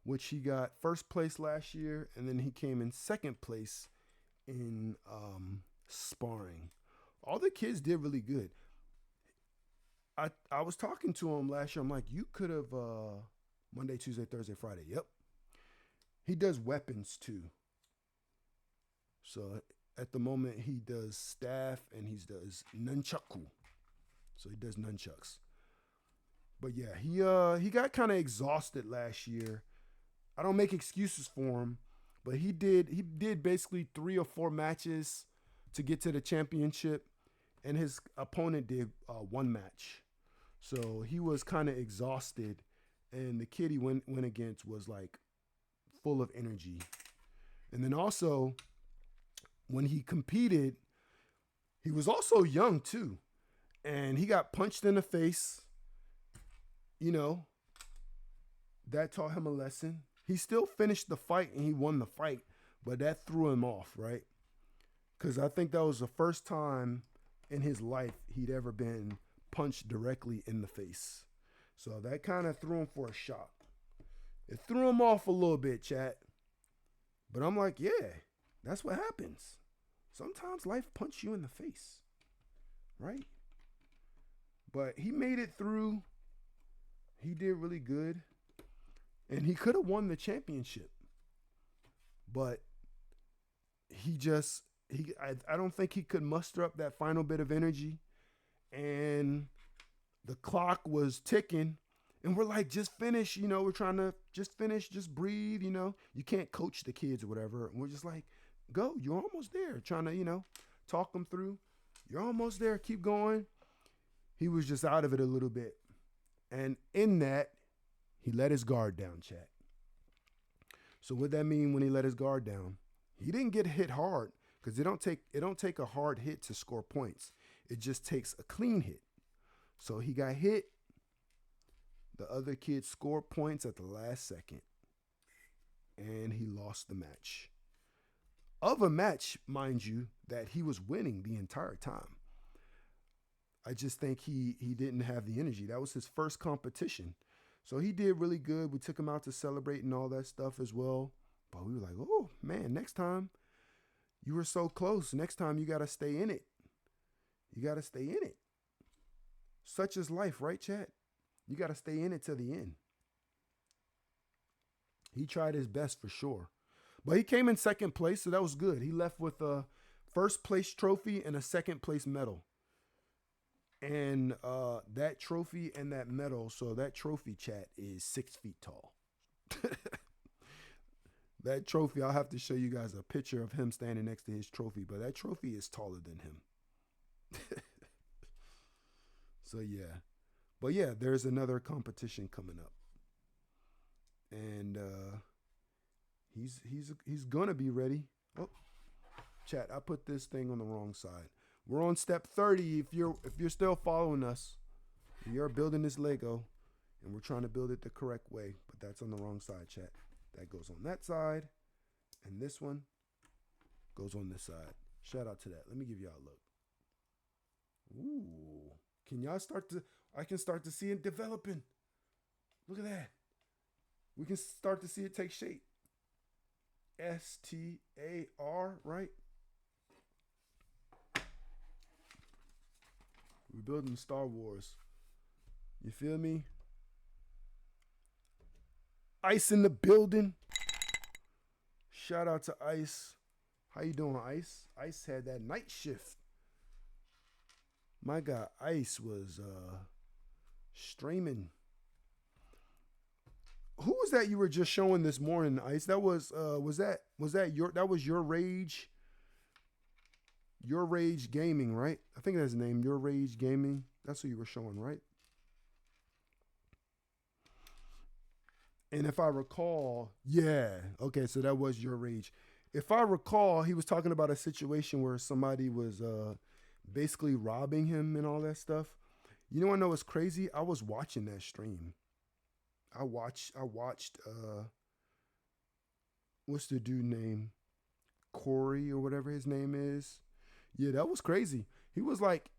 which he got first place last year, and then he came in second place in sparring. All the kids did really good. I was talking to him last year. I'm like, you could have Monday, Tuesday, Thursday, Friday. Yep. He does weapons too. So at the moment he does staff and he does nunchaku. So he does nunchucks. But yeah, he got kind of exhausted last year. I don't make excuses for him, but he did basically 3 or 4 matches to get to the championship, and his opponent did 1 match. So he was kind of exhausted, and the kid he went against was like full of energy. And then also when he competed, he was also young too, and he got punched in the face. You know, that taught him a lesson. He still finished the fight and he won the fight, but that threw him off, right? Because I think that was the first time in his life he'd ever been punched directly in the face. So that kind of threw him for a shock. It threw him off a little bit, chat. But I'm like, yeah, that's what happens. Sometimes life punch you in the face, right? But he made it through. He did really good. And he could have won the championship. But I don't think he could muster up that final bit of energy. And the clock was ticking. And we're like, just finish, we're trying to just finish, just breathe, You can't coach the kids or whatever. And we're just like, go, you're almost there. Trying to, talk them through. You're almost there, keep going. He was just out of it a little bit. And in that, he let his guard down, chat. So what that mean when he let his guard down? He didn't get hit hard, because it don't take a hard hit to score points. It just takes a clean hit. So he got hit. The other kid scored points at the last second, and he lost the match. Of a match, mind you, that he was winning the entire time. I just think he didn't have the energy. That was his first competition. So he did really good. We took him out to celebrate and all that stuff as well. But we were like, oh, man, next time you were so close. Next time you got to stay in it. You got to stay in it. Such is life, right, chat? You got to stay in it to the end. He tried his best for sure. But he came in second place, so that was good. He left with a first place trophy and a second place medal. And that trophy and that medal, so that trophy, chat, is 6 feet tall. That trophy, I'll have to show you guys a picture of him standing next to his trophy, but that trophy is taller than him. So yeah. But yeah, there's another competition coming up. And he's gonna be ready. Oh, chat, I put this thing on the wrong side. We're on step 30. If you're still following us, we are building this Lego, and we're trying to build it the correct way, but that's on the wrong side, chat. That goes on that side, and this one goes on this side. Shout out to that. Let me give y'all a look. Ooh. I can start to see it developing. Look at that. We can start to see it take shape. STAR, right? We're building Star Wars. You feel me? Ice in the building. Shout out to Ice. How you doing, Ice? Ice had that night shift. My guy Ice was streaming. Who was that you were just showing this morning, Ice? That was your Rage? Your Rage Gaming, right? I think that's his name, Your Rage Gaming. That's who you were showing, right? And if I recall, yeah, okay, so that was Your Rage. If I recall, he was talking about a situation where somebody was basically robbing him and all that stuff. You know, I know it's crazy. I was watching that stream. I watched what's the dude name? Corey or whatever his name is. Yeah, that was crazy. He was like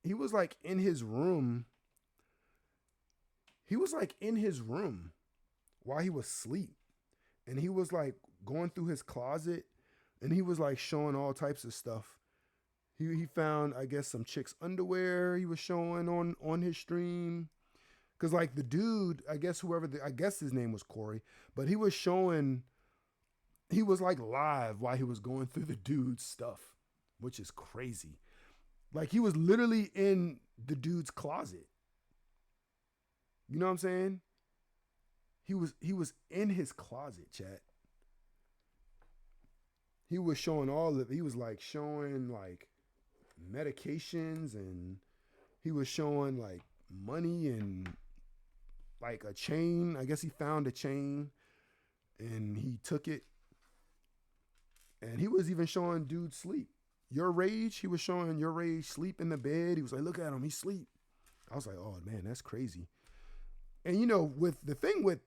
he was like in his room. He was like in his room while he was asleep. And he was like going through his closet and he was like showing all types of stuff. He found, I guess, some chick's underwear he was showing on his stream. Cause like the dude, I guess I guess his name was Corey, but he was showing, he was like live while he was going through the dude's stuff, which is crazy. Like he was literally in the dude's closet. You know what I'm saying? He was in his closet, chat. He was showing all of, he was like showing like medications, and he was showing like money and like a chain. I guess he found a chain and he took it, and he was even showing dude sleep. Your Rage, he was showing Your Rage sleep in the bed. He was like, look at him, he sleep. I was like, oh man, that's crazy. And you know, with the thing with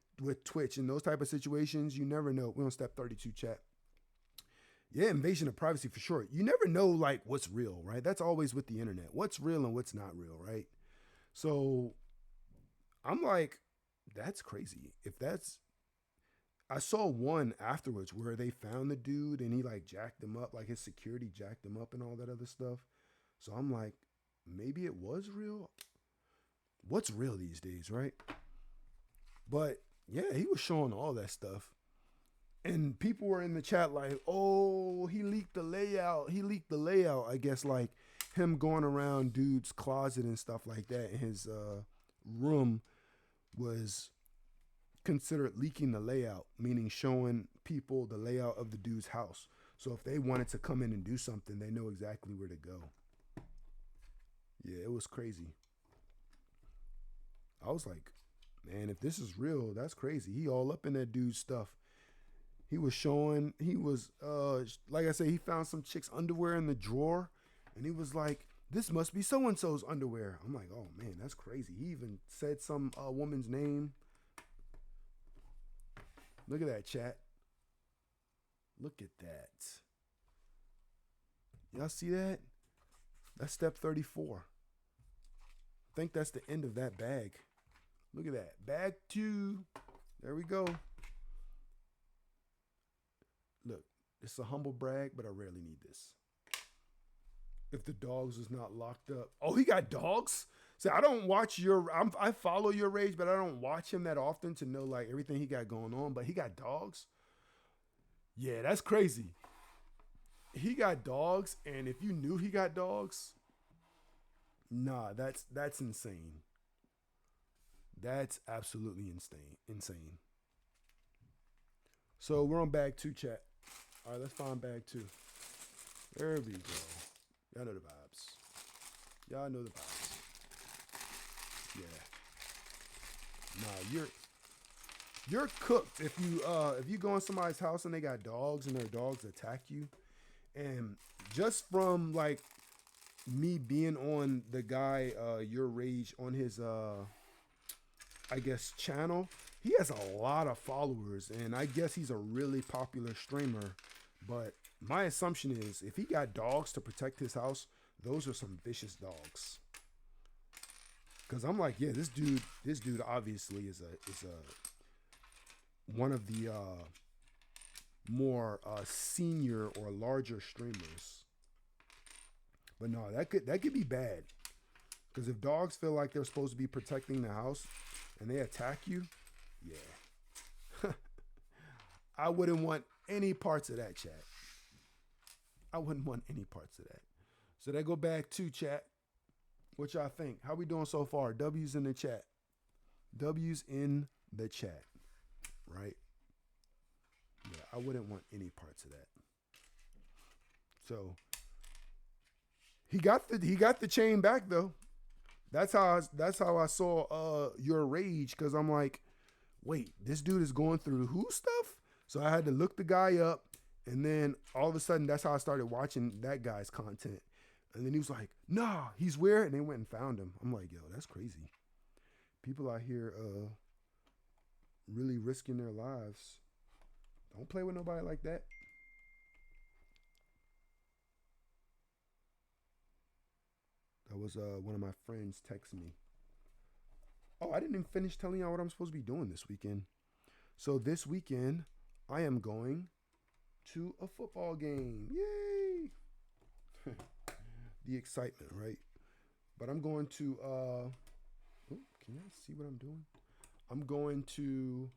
Twitch and those type of situations, you never know. We're on step 32 chat. Yeah, invasion of privacy for sure. You never know like what's real, right? That's always with the internet. What's real and what's not real, right? So I'm like, that's crazy. If that's, I saw one afterwards where they found the dude and he like jacked him up, like his security jacked him up and all that other stuff. So I'm like, maybe it was real. What's real these days, right? But yeah, he was showing all that stuff. And people were in the chat like, oh, he leaked the layout. He leaked the layout. I guess like him going around dude's closet and stuff like that in his room was considered leaking the layout, meaning showing people the layout of the dude's house. So if they wanted to come in and do something, they know exactly where to go. Yeah, it was crazy. I was like, man, if this is real, that's crazy. He all up in that dude's stuff. He was showing, he was, like I said, he found some chick's underwear in the drawer, and he was like, this must be so-and-so's underwear. I'm like, oh man, that's crazy. He even said some woman's name. Look at that, chat. Look at that. Y'all see that? That's step 34. I think that's the end of that bag. Look at that. Bag 2. There we go. Look, it's a humble brag, but I rarely need this. If the dogs is not locked up. Oh, he got dogs? See, I don't watch I follow Your Rage, but I don't watch him that often to know like everything he got going on. But he got dogs? Yeah, that's crazy. He got dogs, and if you knew he got dogs, nah, that's insane. That's absolutely insane. So we're on bag 2, chat. All right, let's find bag 2. There we go. Y'all know the vibes. Y'all know the vibes. Yeah. Nah, you're cooked if you go in somebody's house and they got dogs and their dogs attack you. And just from like me being on the guy Your Rage on his I guess channel, he has a lot of followers, and I guess he's a really popular streamer. But my assumption is if he got dogs to protect his house, those are some vicious dogs. Cause I'm like, yeah, this dude obviously is a one of the more senior or larger streamers. But no, that could be bad. Because if dogs feel like they're supposed to be protecting the house and they attack you, yeah. I wouldn't want any parts of that, chat. I wouldn't want any parts of that. So they go back to chat. What y'all think? How we doing so far? W's in the chat. W's in the chat. Right? Yeah, I wouldn't want any parts of that. So he got the chain back though. That's how I saw Your Rage, because I'm like, wait, this dude is going through who stuff? So I had to look the guy up, and then all of a sudden that's how I started watching that guy's content. And then he was like, nah, he's where? And they went and found him. I'm like, yo, that's crazy. People out here really risking their lives. Don't play with nobody like that. That was one of my friends text me. Oh, I didn't even finish telling y'all what I'm supposed to be doing this weekend. So this weekend, I am going to a football game. Yay! The excitement, right? But I'm going to can y'all see what I'm doing? I'm going to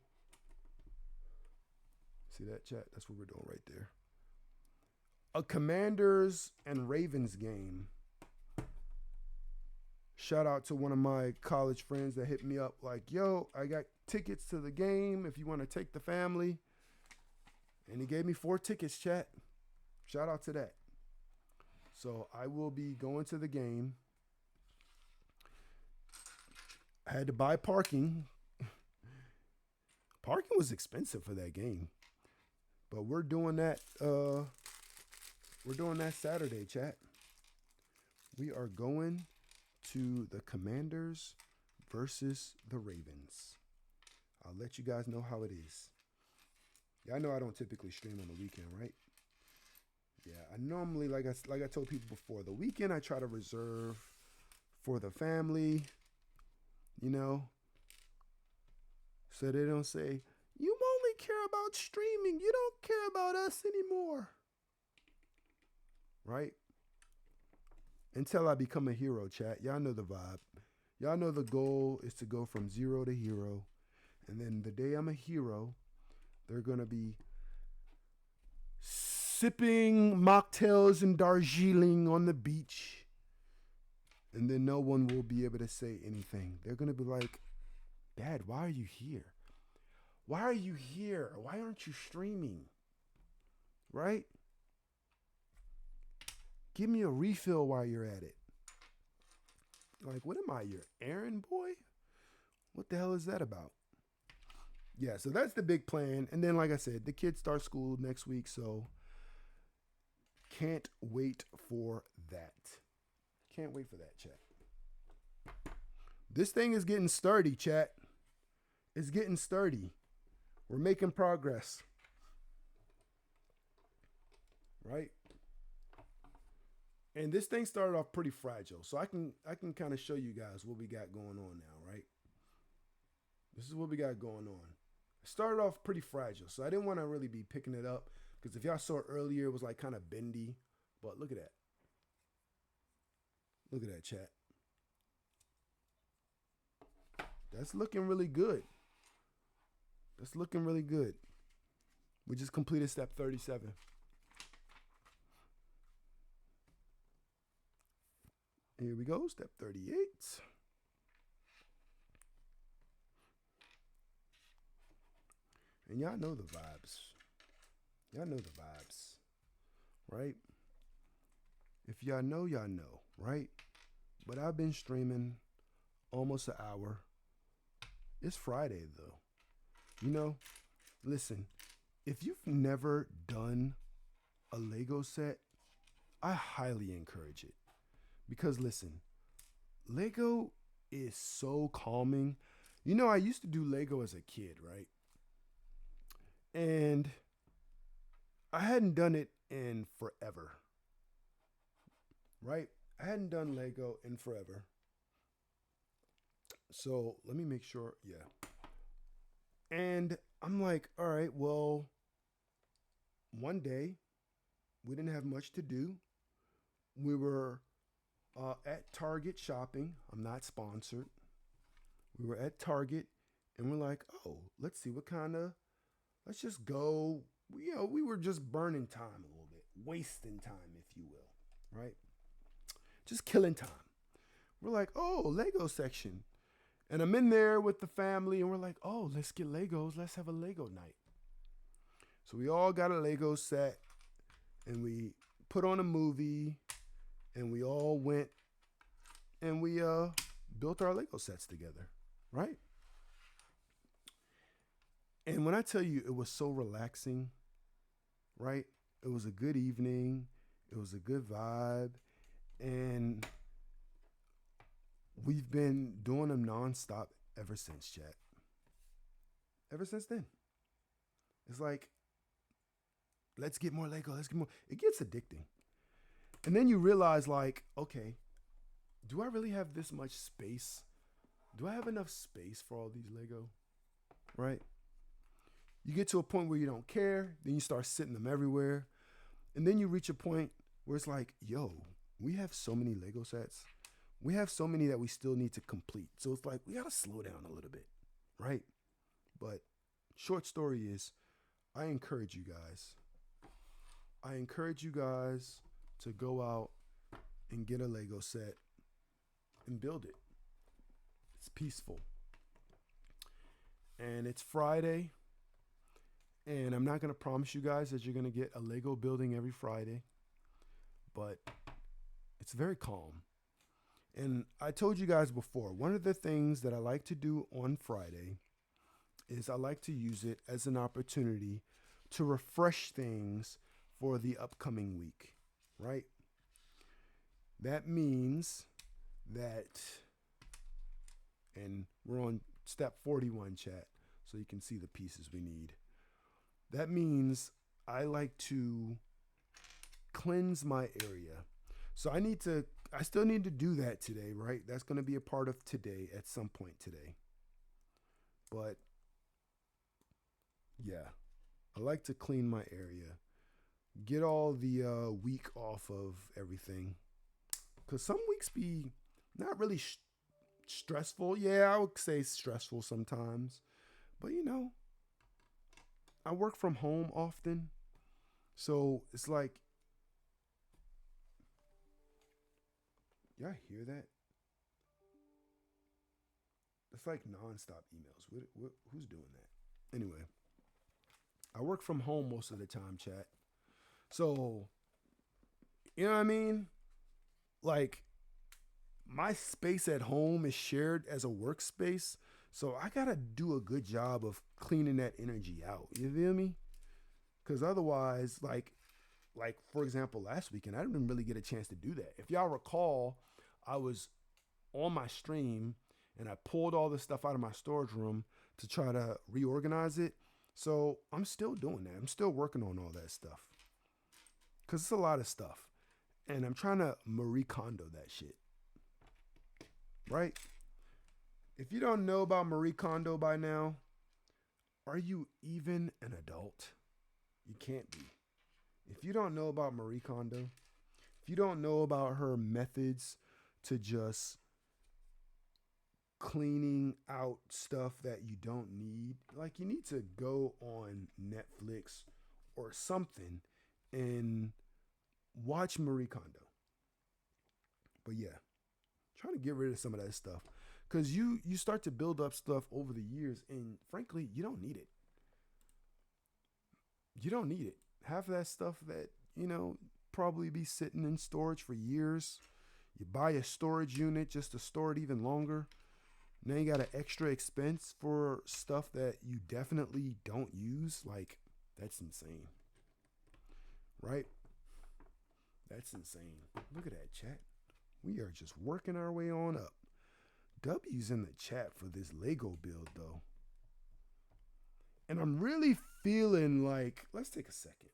see that chat? That's what we're doing right there. A Commanders and Ravens game. Shout out to one of my college friends that hit me up like, yo, I got tickets to the game if you want to take the family. And he gave me 4 tickets, chat. Shout out to that. So I will be going to the game. I had to buy parking. Parking was expensive for that game. But we're doing that Saturday, chat. We are going to the Commanders versus the Ravens. I'll let you guys know how it is. Yeah, I know I don't typically stream on the weekend, right? Yeah, I normally, like I told people before, the weekend I try to reserve for the family, you know, so they don't say, you only care about streaming. You don't care about us anymore. Right? Until I become a hero, chat. Y'all know the vibe. Y'all know the goal is to go from 0 to hero. And then the day I'm a hero, they're going to be sipping mocktails and Darjeeling on the beach. And then no one will be able to say anything. They're going to be like, Dad, why are you here? Why are you here? Why aren't you streaming? Right? Give me a refill while you're at it. Like, what am I, your errand boy? What the hell is that about? Yeah, so that's the big plan. And then, like I said, the kids start school next week, so can't wait for that. Can't wait for that, chat. This thing is getting sturdy, chat. It's getting sturdy. We're making progress. Right? And this thing started off pretty fragile. So I can kind of show you guys what we got going on now, right? This is what we got going on. It started off pretty fragile. So I didn't want to really be picking it up. Because if y'all saw it earlier, it was like kind of bendy. But look at that. Look at that, chat. That's looking really good. That's looking really good. We just completed step 37. Here we go, step 38. And y'all know the vibes. Y'all know the vibes, right? If y'all know, right? But I've been streaming almost an hour. It's Friday, though. You know, listen, if you've never done a Lego set, I highly encourage it. Because listen, Lego is so calming. You know, I used to do Lego as a kid, right? And I hadn't done it in forever, right? I hadn't done Lego in forever. So let me make sure, yeah. And I'm like, all right, well, one day we didn't have much to do. We were at Target shopping. I'm not sponsored. We were at Target and we're like, oh, let's see let's just go. We were just burning time a little bit, wasting time, if you will, right? Just killing time. We're like, oh, Lego section. And I'm in there with the family and we're like, oh, let's get Legos. Let's have a Lego night. So we all got a Lego set and we put on a movie and we all went and we built our Lego sets together, right? And when I tell you it was so relaxing, right? It was a good evening. It was a good vibe. And we've been doing them nonstop ever since, chat. Ever since then. It's like, let's get more Lego. Let's get more. It gets addicting. And then you realize, like, okay, do I really have this much space? Do I have enough space for all these Lego? Right? You get to a point where you don't care, then you start sitting them everywhere. And then you reach a point where it's like, yo, we have so many Lego sets. We have so many that we still need to complete. So it's like, we got to slow down a little bit, right? But short story is, I encourage you guys. I encourage you guys to go out and get a Lego set and build it. It's peaceful. And it's Friday. And I'm not going to promise you guys that you're going to get a Lego building every Friday, but it's very calm. And I told you guys before, one of the things that I like to do on Friday is I like to use it as an opportunity to refresh things for the upcoming week, right? That means that, and we're on step 41, chat, so you can see the pieces we need. That means I like to cleanse my area. So I still need to do that today, right? That's going to be a part of today at some point today. But yeah, I like to clean my area, get all the week off of everything. Because some weeks be not really stressful. Yeah, I would say stressful sometimes. But I work from home often. So it's like, y'all hear that? It's like nonstop emails. Who's doing that? Anyway, I work from home most of the time, chat. So, you know what I mean? Like, my space at home is shared as a workspace. So I got to do a good job of cleaning that energy out. You feel me? Because otherwise, like for example, last weekend, I didn't really get a chance to do that. If y'all recall, I was on my stream and I pulled all the stuff out of my storage room to try to reorganize it. So I'm still doing that. I'm still working on all that stuff because it's a lot of stuff. And I'm trying to Marie Kondo that shit. Right? If you don't know about Marie Kondo by now, are you even an adult? You can't be. If you don't know about Marie Kondo, if you don't know about her methods to just cleaning out stuff that you don't need, like, you need to go on Netflix or something and watch Marie Kondo. But yeah, trying to get rid of some of that stuff because you start to build up stuff over the years, and frankly, you don't need it. You don't need it. Half of that stuff that probably be sitting in storage for years. You buy a storage unit just to store it even longer. Now you got an extra expense for stuff that you definitely don't use. Like, that's insane. Right? That's insane. Look at that, chat. We are just working our way on up. W's in the chat for this Lego build, though. And I'm really feeling like, let's take a second.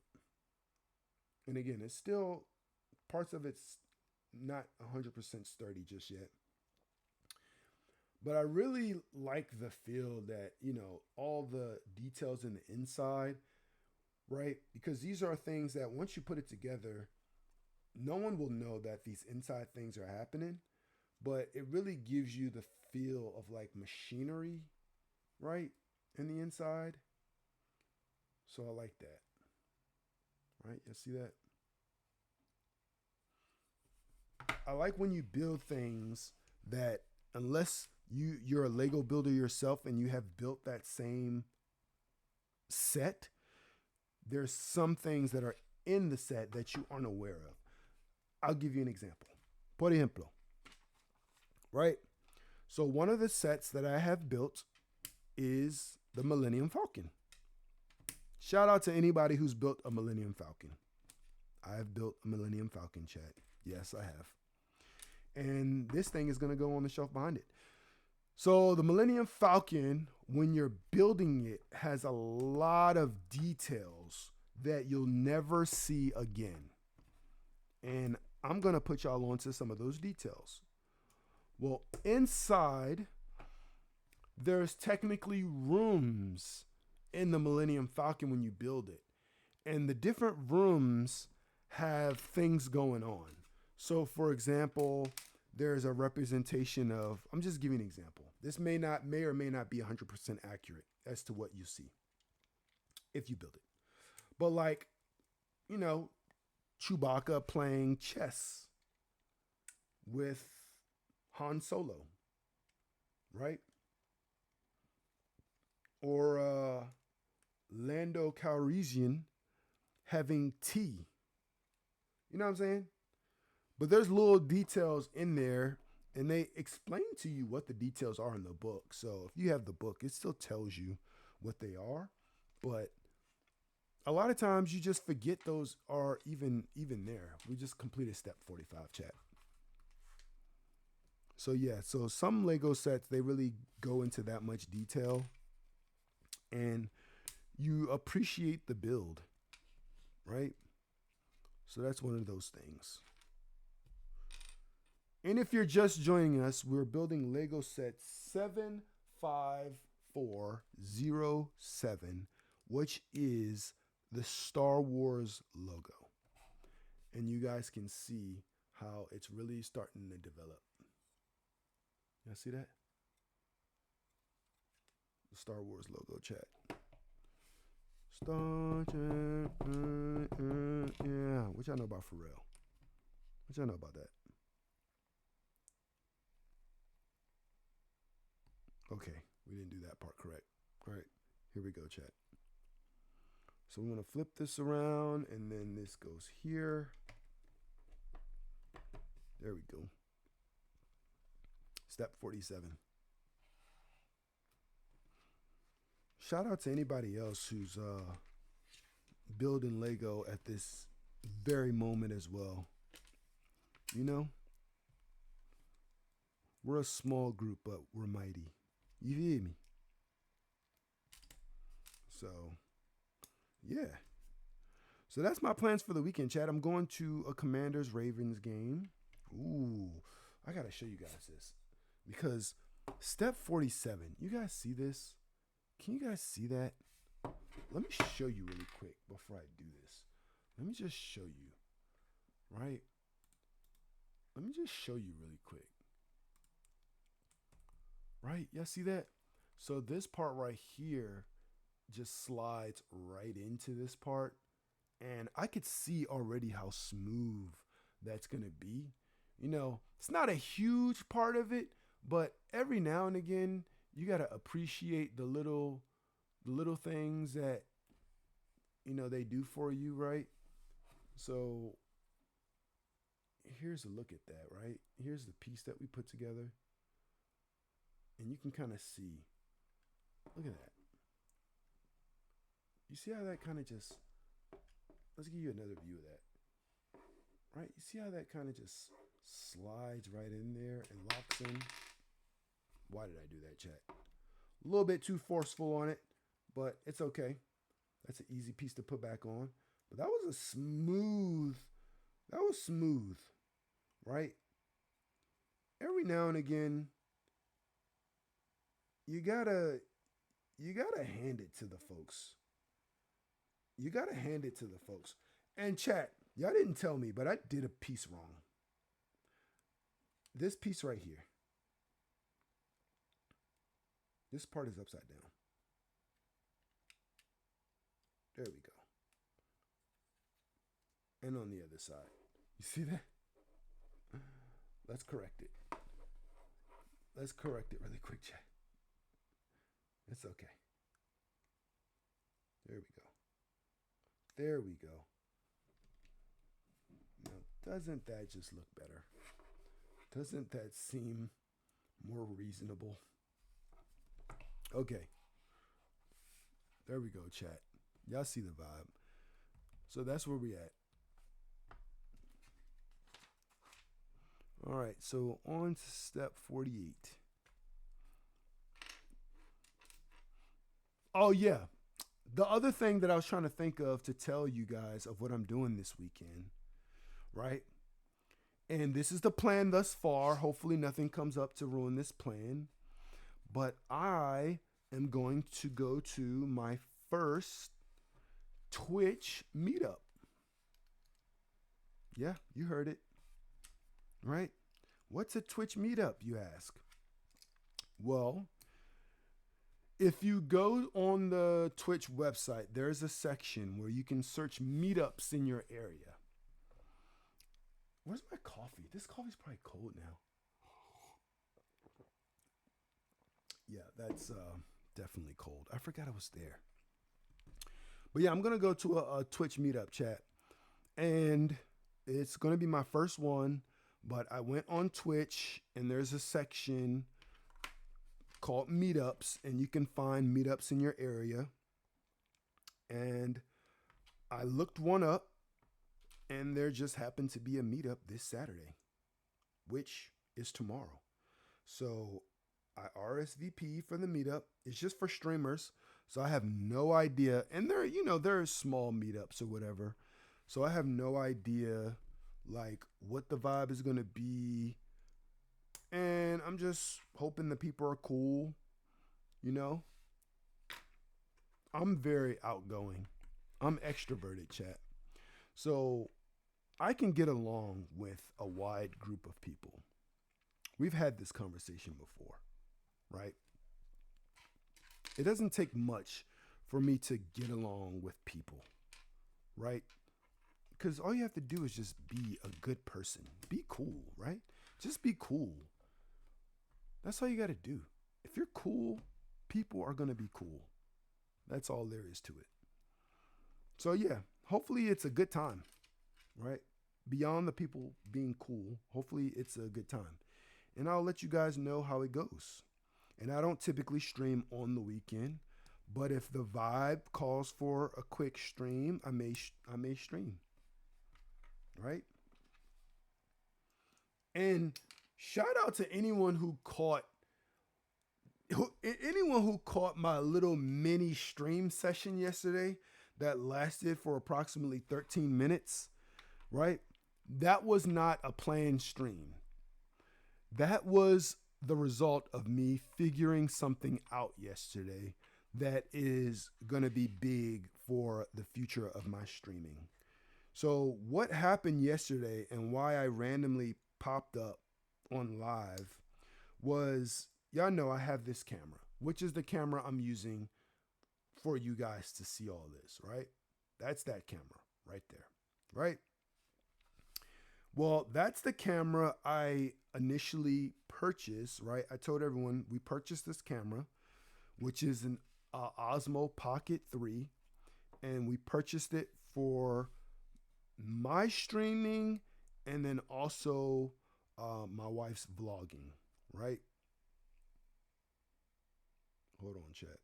And again, it's still, parts of it's not 100% sturdy just yet. But I really like the feel that, all the details in the inside, right? Because these are things that once you put it together, no one will know that these inside things are happening. But it really gives you the feel of like machinery, right? In the inside. So I like that. Right? You see that? I like when you build things that, unless you're a Lego builder yourself and you have built that same set, there's some things that are in the set that you aren't aware of. I'll give you an example. Por ejemplo, right? So one of the sets that I have built is the Millennium Falcon. Shout out to anybody who's built a Millennium Falcon. I have built a Millennium Falcon, chat. Yes, I have. And this thing is going to go on the shelf behind it. So the Millennium Falcon, when you're building it, has a lot of details that you'll never see again. And I'm going to put y'all onto some of those details. Well, inside, there's technically rooms in the Millennium Falcon when you build it. And the different rooms have things going on. So, for example, there's a representation of, I'm just giving an example. This may or may not be 100% accurate as to what you see if you build it. But like, you know, Chewbacca playing chess with Han Solo, right? Or Lando Calrissian having tea. You know what I'm saying? But there's little details in there, and they explain to you what the details are in the book. So if you have the book, it still tells you what they are. But a lot of times you just forget those are even there. We just completed step 45, chat. So yeah, so some Lego sets, they really go into that much detail, and you appreciate the build, right? So that's one of those things. And if you're just joining us, we're building Lego set 75407, which is the Star Wars logo. And you guys can see how it's really starting to develop. Y'all see that? The Star Wars logo, chat. Star Trek, yeah. What y'all know about Pharrell? What y'all know about that? Okay, we didn't do that part correct. All right, here we go, chat. So I'm gonna flip this around, and then this goes here. There we go. Step 47. Shout out to anybody else who's building Lego at this very moment as well. You know, we're a small group, but we're mighty. You hear me? So, yeah. So that's my plans for the weekend, Chad. I'm going to a Commanders Ravens game. Ooh, I gotta show you guys this because step 47. You guys see this? Can you guys see that? Let me show you really quick before I do this. Let me just show you, right? Let me just show you really quick. Right? Y'all see that? So this part right here just slides right into this part. And I could see already how smooth that's going to be. You know, it's not a huge part of it, but every now and again, you got to appreciate the little things that, you know, they do for you, right? So here's a look at that, right? Here's the piece that we put together. And you can kind of see, look at that. You see how that kind of just, let's give you another view of that. Right? You see how that kind of just slides right in there and locks in? Why did I do that, chat? A little bit too forceful on it, but it's okay. That's an easy piece to put back on. But that was smooth, right? Every now and again, you gotta hand it to the folks. You gotta hand it to the folks. And chat, y'all didn't tell me, but I did a piece wrong. This piece right here. This part is upside down. There we go. And on the other side. You see that? Let's correct it. Let's correct it really quick, chat. It's okay. There we go. There we go. Now, doesn't that just look better? Doesn't that seem more reasonable? Okay. There we go, chat. Y'all see the vibe. So that's where we at. All right, so on to step 48. Oh, yeah. The other thing that I was trying to think of to tell you guys of what I'm doing this weekend, right, And this is the plan thus far. Hopefully, nothing comes up to ruin this plan. But I am going to go to my first Twitch meetup. Yeah, you heard it, right? What's a Twitch meetup, you ask? Well, if you go on the Twitch website, there's a section where you can search meetups in your area. Where's my coffee? This coffee's probably cold now. Yeah, that's definitely cold. I forgot I was there. But yeah, I'm going to go to a Twitch meetup chat. And it's going to be my first one. But I went on Twitch and there's a section called meetups. And you can find meetups in your area. And I looked one up. And there just happened to be a meetup this Saturday, which is tomorrow. So I RSVP for the meetup. It's just for streamers. So I have no idea. And there are small meetups or whatever. So I have no idea like what the vibe is going to be. And I'm just hoping the people are cool. You know, I'm very outgoing. I'm extroverted, chat. So I can get along with a wide group of people. We've had this conversation before, right? It doesn't take much for me to get along with people, right? Because all you have to do is just be a good person. Be cool, right? Just be cool. That's all you got to do. If you're cool, people are going to be cool. That's all there is to it. So, yeah, hopefully it's a good time, right? Beyond the people being cool, hopefully it's a good time. And I'll let you guys know how it goes. And I don't typically stream on the weekend, but if the vibe calls for a quick stream, I may stream. Right? And shout out to anyone who caught my little mini stream session yesterday that lasted for approximately 13 minutes, right? That was not a planned stream. That was the result of me figuring something out yesterday that is going to be big for the future of my streaming. So what happened yesterday and why I randomly popped up on live was, y'all know I have this camera, which is the camera I'm using for you guys to see all this, right? That's that camera right there, right? Well, that's the camera I initially purchased, right? I told everyone we purchased this camera, which is an Osmo Pocket 3, and we purchased it for my streaming and then also my wife's vlogging, right? Hold on, chat.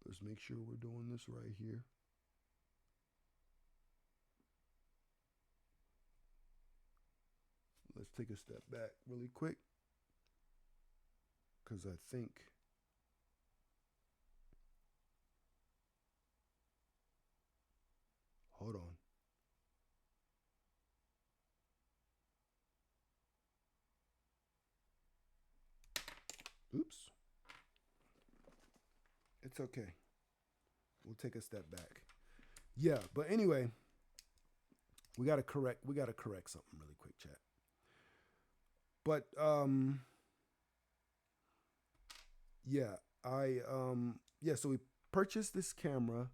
Let's make sure we're doing this right here. Let's take a step back really quick because I think hold on. Oops. It's okay. We'll take a step back. Yeah, but anyway, we gotta correct something really quick, chat. But yeah, so we purchased this camera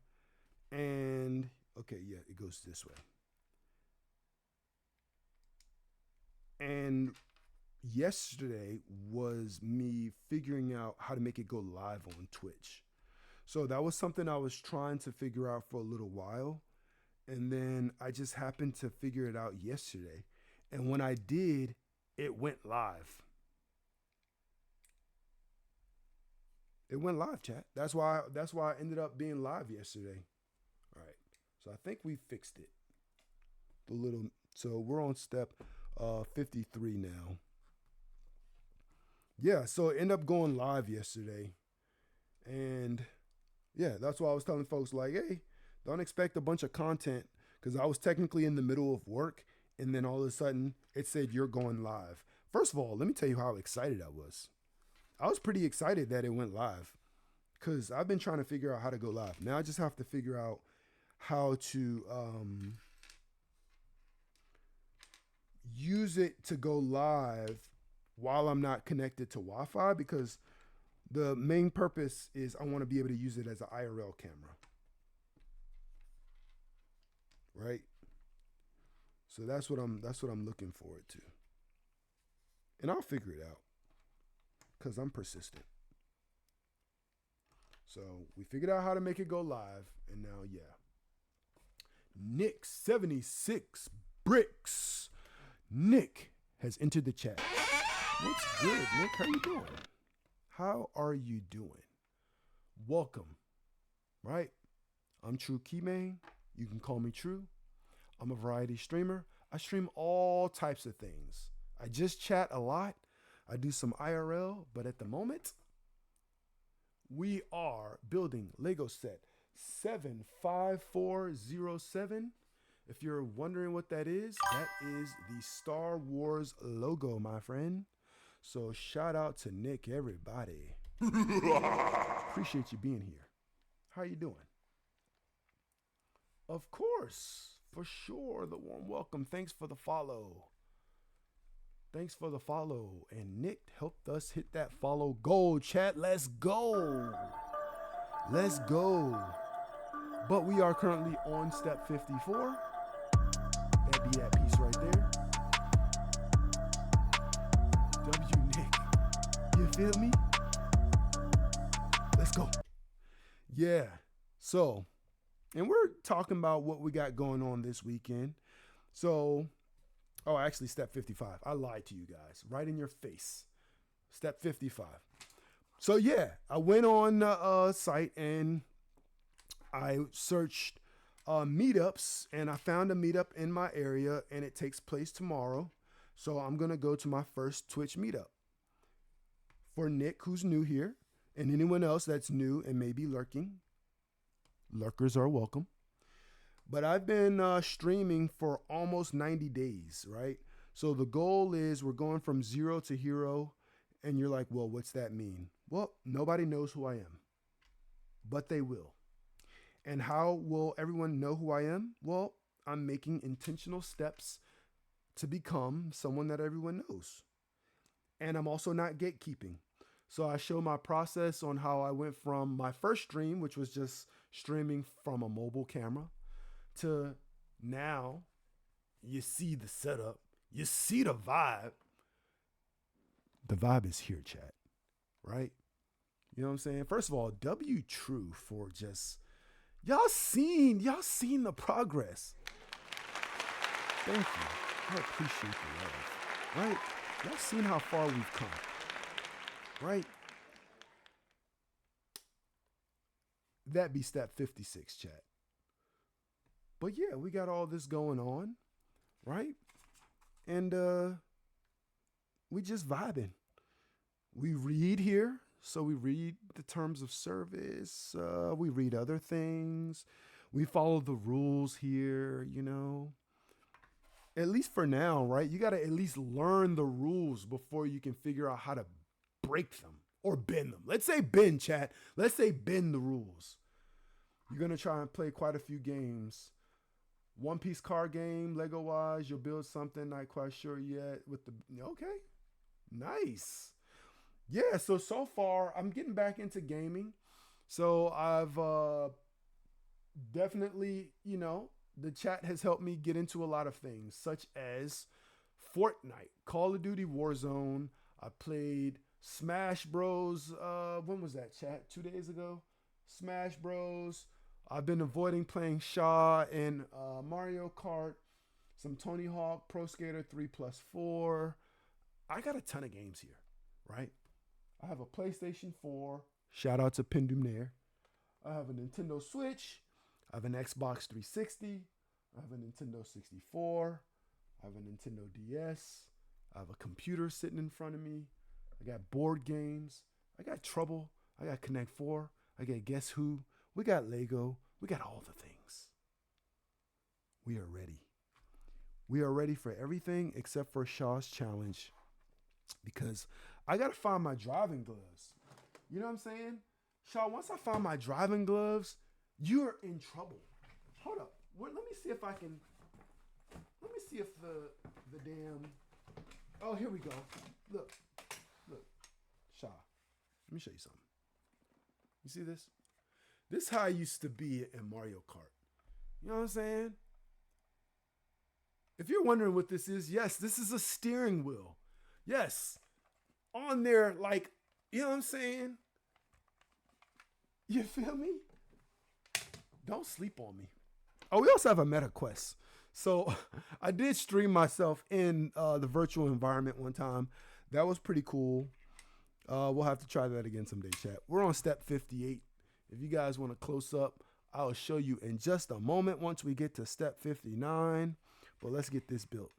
and okay, yeah, it goes this way. And yesterday was me figuring out how to make it go live on Twitch. So that was something I was trying to figure out for a little while. And then I just happened to figure it out yesterday. And when I did, it went live. It went live, chat. That's why I ended up being live yesterday. All right. So I think we fixed it. So we're on step 53 now. Yeah, so it ended up going live yesterday. And yeah, that's why I was telling folks like, hey, don't expect a bunch of content because I was technically in the middle of work And then all of a sudden, it said you're going live. First of all, let me tell you how excited I was. I was pretty excited that it went live because I've been trying to figure out how to go live. Now I just have to figure out how to use it to go live while I'm not connected to Wi-Fi, because the main purpose is I want to be able to use it as an IRL camera. Right? So that's what I'm looking forward to. And I'll figure it out cuz I'm persistent. So, we figured out how to make it go live, and now Nick 76 Bricks. Nick has entered the chat. What's good, Nick? How you doing? How are you doing? Welcome. Right? I'm True Keymane. You can call me True. I'm a variety streamer. I stream all types of things. I just chat a lot. I do some IRL, but at the moment, we are building Lego set 75407. If you're wondering what that is the Star Wars logo, my friend. So shout out to Nick, everybody. Appreciate you being here. How you doing? Of course, for sure, the warm welcome. Thanks for the follow. Thanks for the follow. And Nick helped us hit that follow goal, chat. Let's go. Let's go. But we are currently on step 54. That'd be that piece right there. W Nick. You feel me? Let's go. Yeah. So, and we're talking about what we got going on this weekend. So, actually, step 55. I lied to you guys. Right in your face. Step 55. So, yeah, I went on the site and I searched meetups, and I found a meetup in my area, and it takes place tomorrow. So, I'm going to go to my first Twitch meetup. For Nick, who's new here, and anyone else that's new and maybe lurking, lurkers are welcome. But I've been streaming for almost 90 days, right? So the goal is we're going from zero to hero. And you're like, well, what's that mean? Well, nobody knows who I am, but they will. And how will everyone know who I am? Well, I'm making intentional steps to become someone that everyone knows. And I'm also not gatekeeping. So I show my process on how I went from my first stream, which was just streaming from a mobile camera, to now you see the setup, you see the vibe. The vibe is here, chat, right? You know what I'm saying? First of all, W True for just, y'all seen the progress. Thank you. I appreciate the love, right? Y'all seen how far we've come, right? That be step 56, chat. But yeah, we got all this going on, right? And we just vibing. We read here, so we read the terms of service. We read other things. We follow the rules here, you know. At least for now, right? You got to at least learn the rules before you can figure out how to break them or bend them. Let's say bend, chat. Let's say bend the rules. You're going to try and play quite a few games. One Piece card game, Lego wise, you'll build something, not quite sure yet with the, okay, nice. Yeah, so far, I'm getting back into gaming. So I've definitely, you know, the chat has helped me get into a lot of things, such as Fortnite, Call of Duty Warzone. I played Smash Bros. When was that, chat? 2 days ago? Smash Bros. I've been avoiding playing Shaw and Mario Kart, some Tony Hawk, Pro Skater 3+4. I got a ton of games here, right? I have a PlayStation 4. Shout out to Pendulum. I have a Nintendo Switch. I have an Xbox 360. I have a Nintendo 64. I have a Nintendo DS. I have a computer sitting in front of me. I got board games. I got Trouble. I got Connect 4. I got Guess Who. We got Lego. We got all the things. We are ready. We are ready for everything except for Shaw's challenge because I got to find my driving gloves. You know what I'm saying? Shaw, once I find my driving gloves, you're in trouble. Hold up. Let me see if I can. Let me see if the damn. Oh, here we go. Look. Look. Shaw. Let me show you something. You see this? This is how I used to be in Mario Kart. You know what I'm saying? If you're wondering what this is, yes, this is a steering wheel. Yes. On there, like, you know what I'm saying? You feel me? Don't sleep on me. Oh, we also have a Meta Quest. So I did stream myself in the virtual environment one time. That was pretty cool. We'll have to try that again someday, chat. We're on step 58. If you guys want a close up, I'll show you in just a moment once we get to step 59. But let's get this built.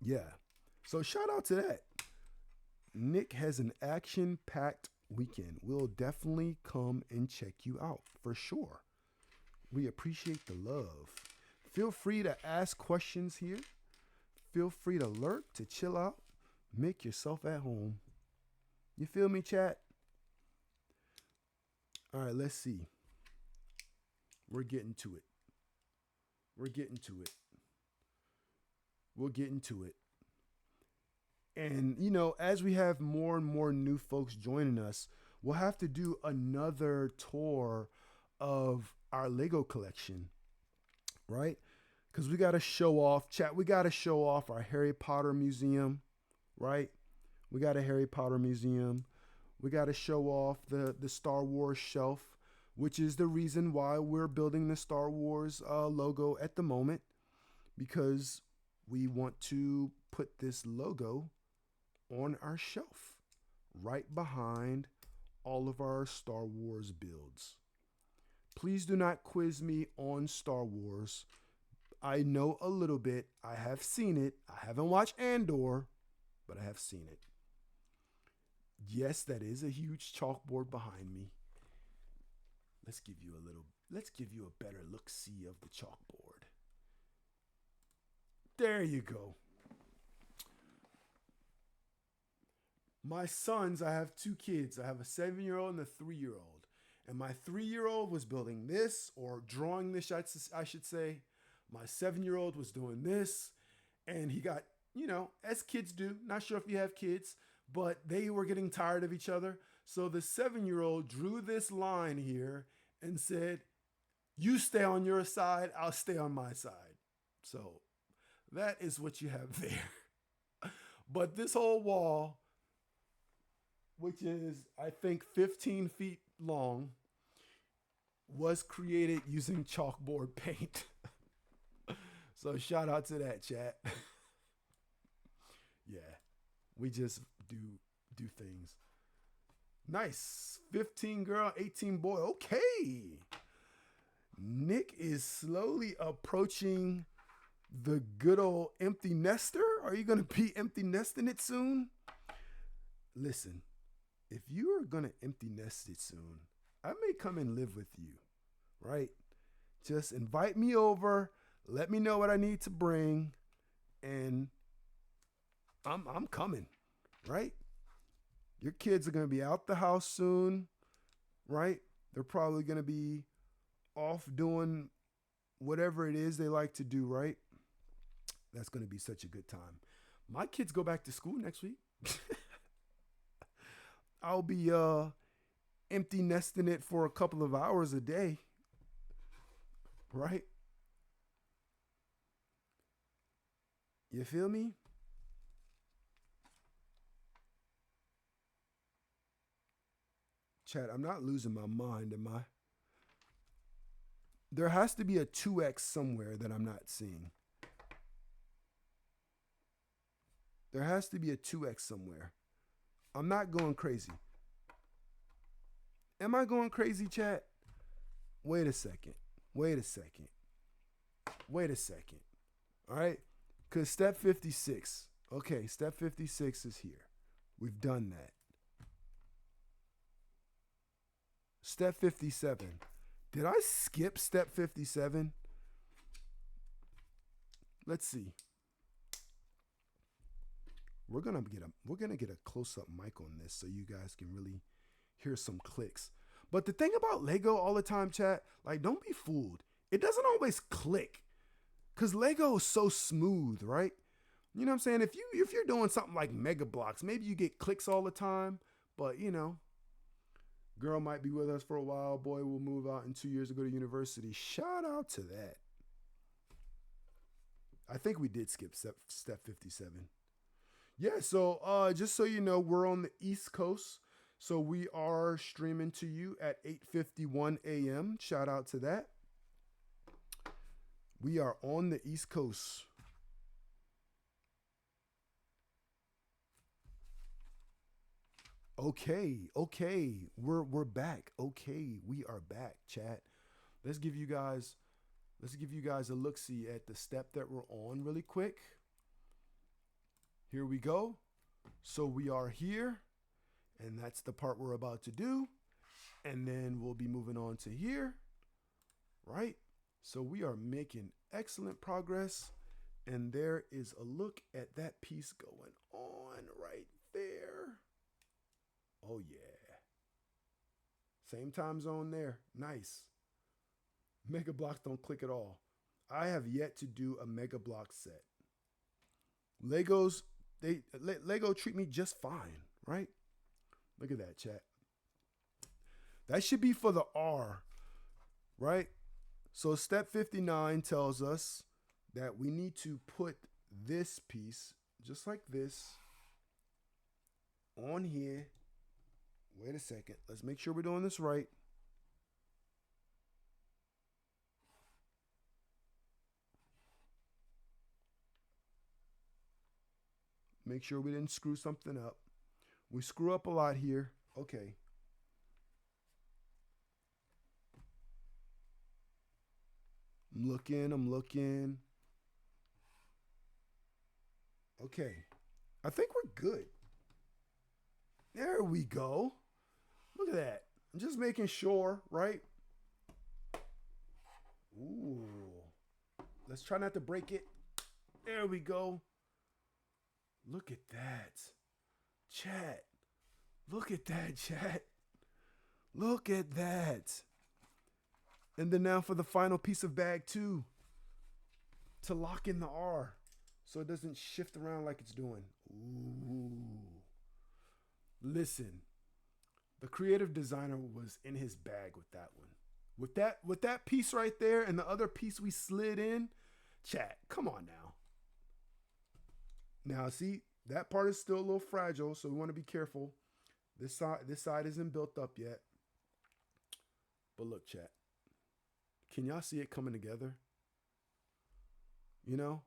Yeah. So shout out to that. Nick has an action-packed weekend. We'll definitely come and check you out for sure. We appreciate the love. Feel free to ask questions here. Feel free to lurk, to chill out. Make yourself at home. You feel me, chat? All right, let's see. We're getting to it. We're getting to it. We'll get into it. And, you know, as we have more and more new folks joining us, we'll have to do another tour of our Lego collection, right? Because we got to show off, chat, we got to show off our Harry Potter museum, right? We got a Harry Potter museum. We got to show off the Star Wars shelf, which is the reason why we're building the Star Wars logo at the moment, because we want to put this logo on our shelf right behind all of our Star Wars builds. Please do not quiz me on Star Wars. I know a little bit. I have seen it. I haven't watched Andor, but I have seen it. Yes, that is a huge chalkboard behind me. Let's give you a better look-see of the chalkboard. There you go. My sons, I have two kids. I have a 7-year-old and a 3-year-old. And my 3-year-old was building this, or drawing this, I should say. My 7-year-old was doing this. And he got, you know, as kids do, not sure if you have kids, but they were getting tired of each other. So the 7-year-old drew this line here and said, you stay on your side, I'll stay on my side. So that is what you have there. But this whole wall, which is, I think, 15 feet long, was created using chalkboard paint. So shout out to that, chat. Yeah, we just do things. Nice. 15 girl, 18 boy. Okay. Nick is slowly approaching the good old empty nester. Are you going to be empty nesting it soon? Listen. If you are going to empty nest it soon, I may come and live with you, right? Just invite me over, let me know what I need to bring, and I'm coming, right? Your kids are going to be out the house soon, right? They're probably going to be off doing whatever it is they like to do, right? That's going to be such a good time. My kids go back to school next week. I'll be empty nesting it for a couple of hours a day, right? You feel me? Chat, I'm not losing my mind, am I? There has to be a 2x somewhere that I'm not seeing. There has to be a 2x somewhere. I'm not going crazy. Am I going crazy, chat? Wait a second. Wait a second. Wait a second. All right? Because step 56. Okay, step 56 is here. We've done that. Step 57. Did I skip step 57? Let's see. We're gonna get a close up mic on this so you guys can really hear some clicks. But the thing about Lego all the time, chat, like don't be fooled. It doesn't always click. Cause Lego is so smooth, right? You know what I'm saying? If you're doing something like Mega Blocks, maybe you get clicks all the time, but you know, girl might be with us for a while, boy will move out in 2 years to go to university. Shout out to that. I think we did skip step 57. Yeah, so just so you know, we're on the East Coast. So we are streaming to you at 8:51 a.m. Shout out to that. We are on the East Coast. Okay. We're back. Okay, we are back, chat. Let's give you guys a look-see at the step that we're on really quick. Here we go. So we are here, and that's the part we're about to do. And then we'll be moving on to here, right? So we are making excellent progress. And there is a look at that piece going on right there. Oh, yeah. Same time zone there. Nice. Mega blocks don't click at all. I have yet to do a Mega Block set. Lego treat me just fine, right? Look at that, chat. That should be for the R, right? So step 59 tells us that we need to put this piece, just like this, on here. Wait a second. Let's make sure we're doing this right. Make sure we didn't screw something up. We screw up a lot here. Okay. I'm looking. Okay. I think we're good. There we go. Look at that. I'm just making sure, right? Ooh. Let's try not to break it. There we go. Look at that. Chat. Look at that, chat. Look at that. And then now for the final piece of bag 2. To lock in the R. So it doesn't shift around like it's doing. Ooh. Listen. The creative designer was in his bag with that one. With that piece right there and the other piece we slid in, chat, come on now. Now see, that part is still a little fragile, so we want to be careful. This side isn't built up yet. But look, chat. Can y'all see it coming together? You know,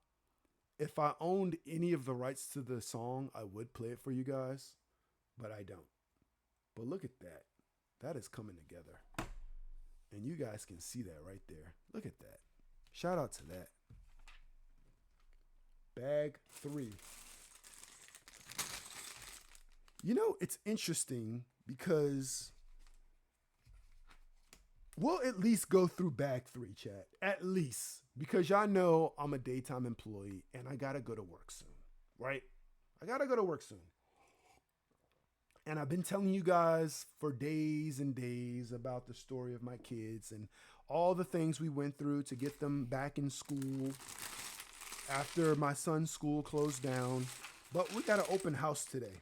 if I owned any of the rights to the song, I would play it for you guys, but I don't. But look at that. That is coming together. And you guys can see that right there. Look at that. Shout out to that. Bag 3. You know, it's interesting because we'll at least go through bag 3, chat. At least. Because y'all know I'm a daytime employee and I gotta go to work soon. Right? I gotta go to work soon. And I've been telling you guys for days and days about the story of my kids and all the things we went through to get them back in school after my son's school closed down. But we got an open house today.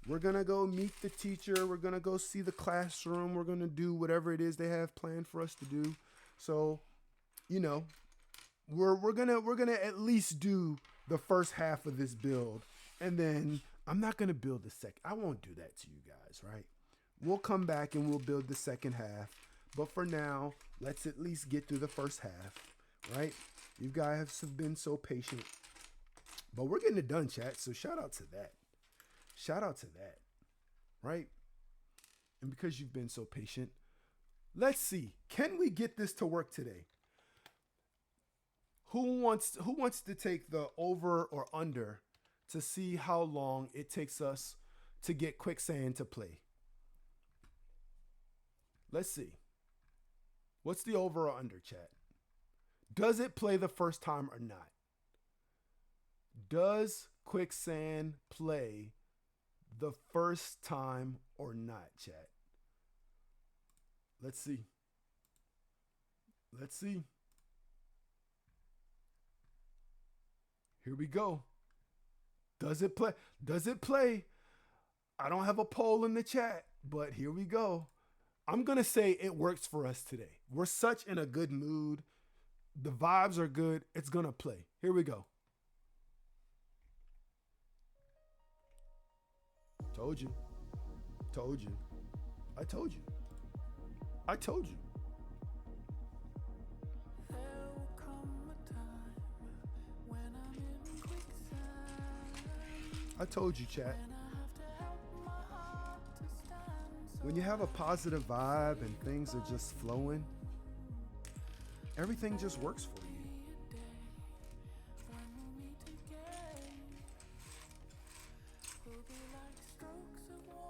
We're going to go meet the teacher. We're going to go see the classroom. We're going to do whatever it is they have planned for us to do. So, you know, we're going to at least do the first half of this build. And then I'm not going to build the second. I won't do that to you guys, right? We'll come back and we'll build the second half. But for now, let's at least get through the first half, right? You guys have been so patient. But we're getting it done, chat. So shout out to that. Shout out to that, right? And because you've been so patient, let's see. Can we get this to work today? Who wants to take the over or under to see how long it takes us to get Quicksand to play? Let's see. What's the over or under, chat? Does it play the first time or not? Does quicksand play the first time or not, chat? Let's see. Let's see. Here we go. Does it play? Does it play? I don't have a poll in the chat, but here we go. I'm going to say it works for us today. We're such in a good mood. The vibes are good. It's going to play. Here we go. Told you. Told you. I told you. I told you. I told you, chat. When you have a positive vibe and things are just flowing, everything just works for you.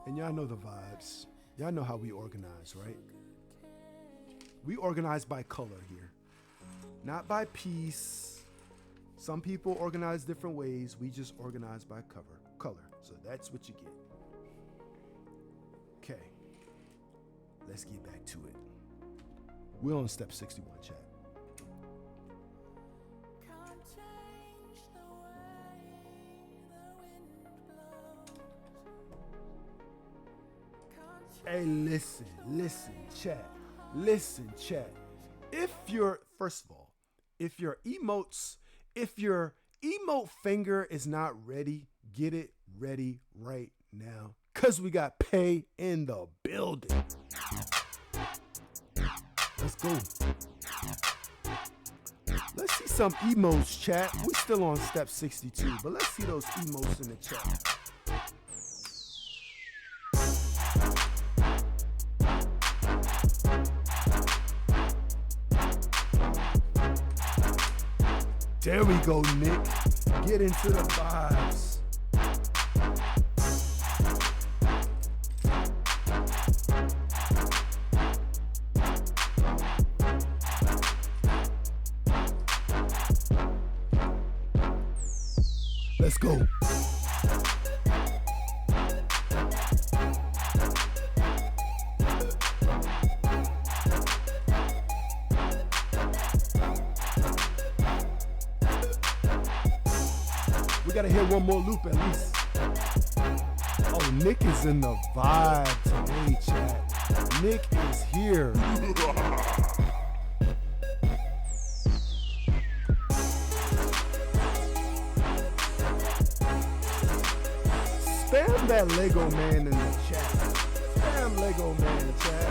And y'all know the vibes. Y'all know how we organize, right? We organize by color here, not by piece. Some people organize different ways. We just organize by color. So that's what you get. Okay. Let's get back to it. We're on step 61, chat. Hey, listen, chat. Listen, chat. If your emote finger is not ready, get it ready right now. Cause we got Pay in the building. Let's go. Let's see some emotes, chat. We still on step 62, but let's see those emotes in the chat. There we go, Nick. Get into the vibes. Let's go. We gotta hit one more loop at least. Oh, Nick is in the vibe today, chat. Nick is here. Spam that Lego man in the chat. Spam Lego man, chat.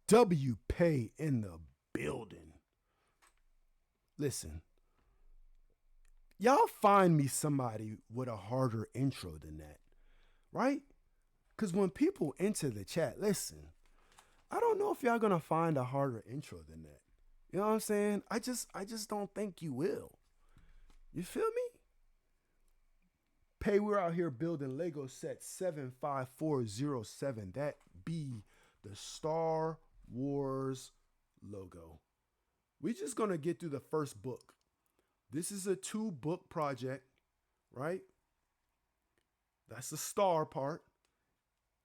W Pay in the building. Listen, y'all find me somebody with a harder intro than that, right? Because when people enter the chat, listen, I don't know if y'all gonna find a harder intro than that. You know what I'm saying? I just don't think you will. You feel me? Pay, we're out here building Lego set 75407. That be the Star Wars logo. We're just gonna get through the first book. This is a 2-book project, right? That's the star part.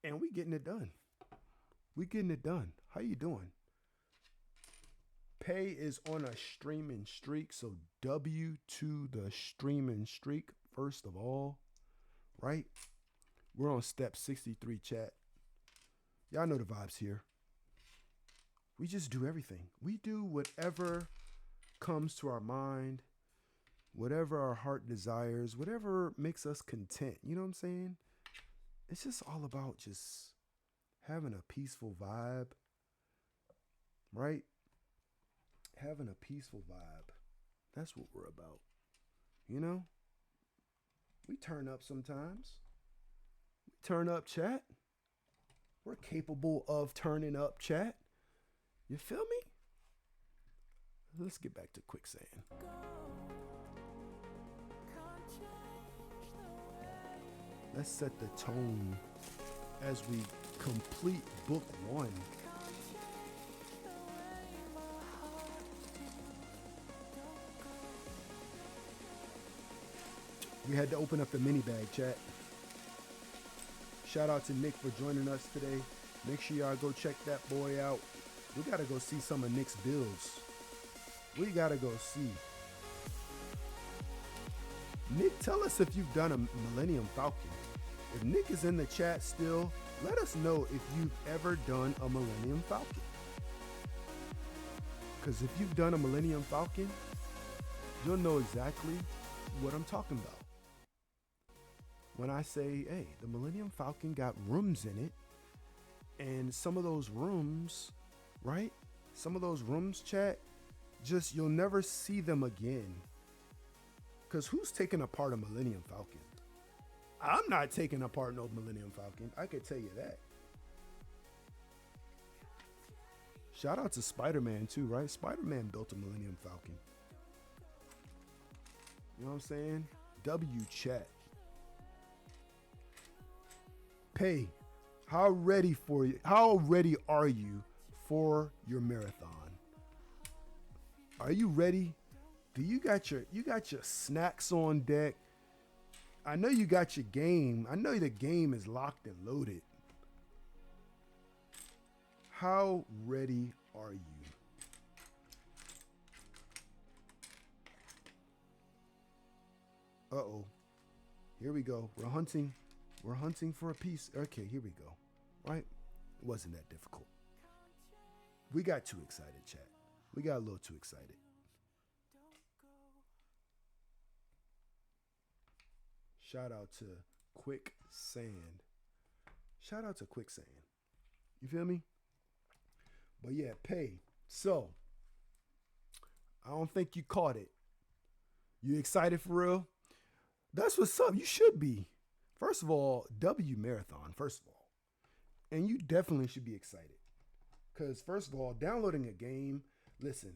And we getting it done. We getting it done. How you doing? Pay is on a streaming streak, so W to the streaming streak first of all, right? We're on step 63, chat. Y'all know the vibes here. We just do everything. We do whatever comes to our mind, whatever our heart desires, whatever makes us content. You know what I'm saying? It's just all about just having a peaceful vibe, right? Having a peaceful vibe. That's what we're about. You know? We turn up sometimes. We turn up, chat. We're capable of turning up, chat. You feel me? let's get back to quicksand. Let's set the tone as we complete book 1. We had to open up the mini bag, chat. Shout out to Nick for joining us today. Make sure y'all go check that boy out. We gotta go see some of Nick's builds. We gotta go see. Nick, tell us if you've done a Millennium Falcon. If Nick is in the chat still, let us know if you've ever done a Millennium Falcon. Because if you've done a Millennium Falcon, you'll know exactly what I'm talking about. When I say, hey, the Millennium Falcon got rooms in it, and some of those rooms, right? Some of those rooms, chat, just you'll never see them again. Because who's taking apart a Millennium Falcon? I'm not taking apart no Millennium Falcon. I could tell you that. Shout out to Spider-Man too, right? Spider-Man built a Millennium Falcon. You know what I'm saying? W chat. Pay. How ready are you for your marathon? Are you ready? Do you got your snacks on deck? I know you got your game. I know the game is locked and loaded. How ready are you? Uh-oh. Here we go. We're hunting for a piece. Okay, here we go. Right? It wasn't that difficult. We got too excited, chat. We got a little too excited. Shout out to Quicksand. Shout out to Quicksand. You feel me? But yeah, pay. So, I don't think you caught it. You excited for real? That's what's up. You should be. First of all, W Marathon, first of all. And you definitely should be excited. Because, first of all, downloading a game, listen,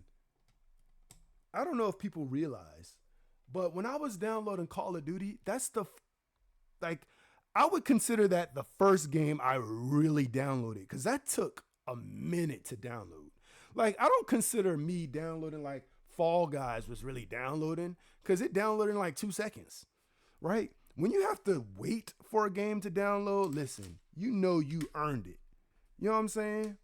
I don't know if people realize, but when I was downloading Call of Duty, that's I would consider that the first game I really downloaded, because that took a minute to download. Like, I don't consider me downloading like Fall Guys was really downloading, because it downloaded in like 2 seconds, right? When you have to wait for a game to download, listen, you know you earned it. You know what I'm saying?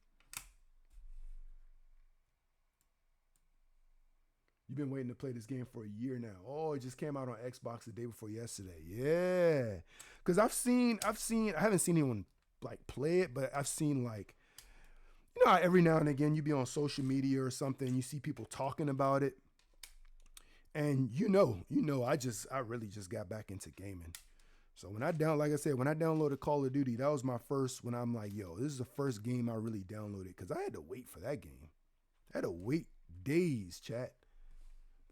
You've been waiting to play this game for a year now. Oh, it just came out on Xbox the day before yesterday. Yeah. Because I haven't seen anyone like play it, but I've seen like, you know, every now and again you be on social media or something, you see people talking about it. And I really just got back into gaming. So when I downloaded Call of Duty, that was my first, when I'm like, yo, this is the first game I really downloaded, because I had to wait for that game. I had to wait days, chat,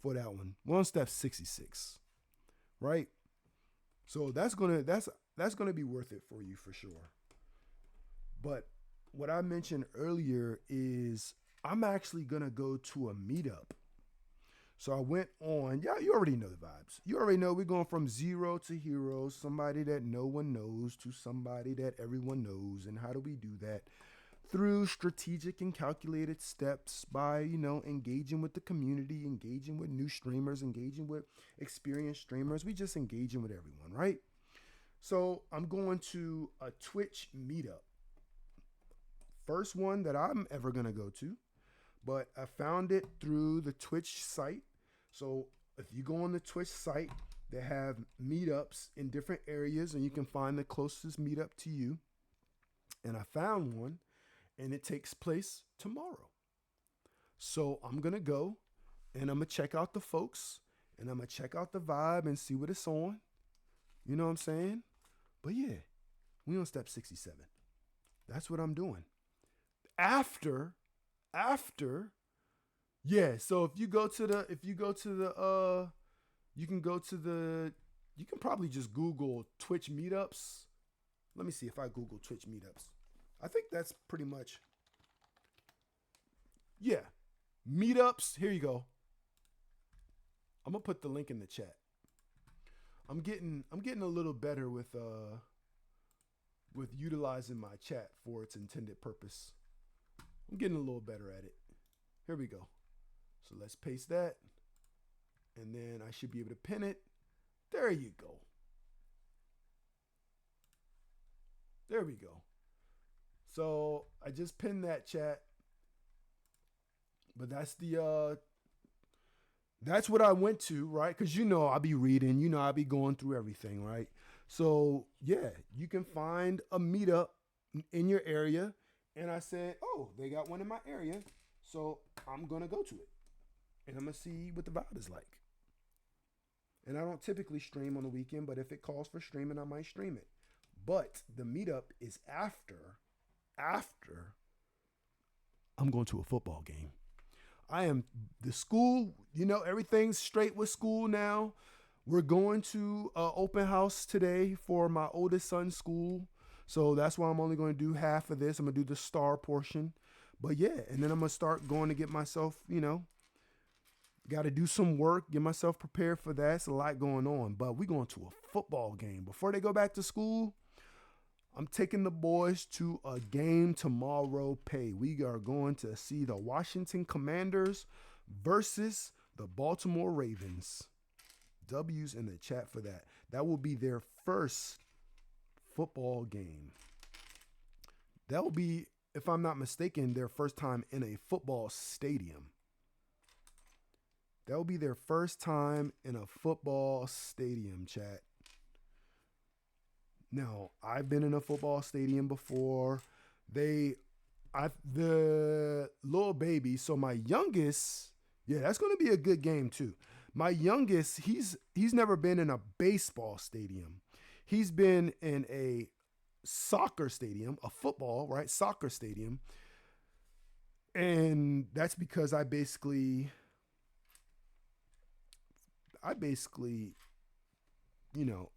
for that one. One step 66, right? So that's gonna be worth it for you for sure. But what I mentioned earlier is I'm actually gonna go to a meetup. So I went on, yeah, you already know the vibes. You already know we're going from zero to hero, somebody that no one knows to somebody that everyone knows. And how do we do that? Through strategic and calculated steps by, engaging with the community, engaging with new streamers, engaging with experienced streamers. We just engaging with everyone, right? So I'm going to a Twitch meetup. First one that I'm ever going to go to. But I found it through the Twitch site. So if you go on the Twitch site, they have meetups in different areas, and you can find the closest meetup to you. And I found one, and it takes place tomorrow. So I'm going to go, and I'm going to check out the folks, and I'm going to check out the vibe and see what it's on. You know what I'm saying? But yeah, we on step 67. That's what I'm doing. After, yeah, so you can probably just Google Twitch meetups. Let me see if I Google Twitch meetups. I think that's pretty much, yeah. Meetups, here you go. I'm gonna put the link in the chat. I'm getting a little better with utilizing my chat for its intended purpose. I'm getting a little better at it. Here we go. So let's paste that. And then I should be able to pin it. There you go. There we go. So I just pinned that chat. But that's what I went to, right? Because I'll be reading, I'll be going through everything, right? So yeah, you can find a meetup in your area. And I said, oh, they got one in my area. So I'm gonna go to it. And I'm gonna see what the vibe is like. And I don't typically stream on the weekend, but if it calls for streaming, I might stream it. But the meetup is after I'm going to a football game. I am the school, everything's straight with school now. We're going to an open house today for my oldest son's school. So that's why I'm only going to do half of this. I'm going to do the star portion. But yeah, and then I'm going to start going to get myself, got to do some work, get myself prepared for that. It's a lot going on. But we're going to a football game. Before they go back to school, I'm taking the boys to a game tomorrow. We are going to see the Washington Commanders versus the Baltimore Ravens. W's in the chat for that. That will be their first football game. That will be, if I'm not mistaken, their first time in a football stadium. That will be their first time in a football stadium, chat. Now, I've been in a football stadium before. The little baby, so my youngest, yeah, that's going to be a good game too. My youngest, he's never been in a baseball stadium. He's been in a soccer stadium, a football, right? Soccer stadium. And that's because I basically,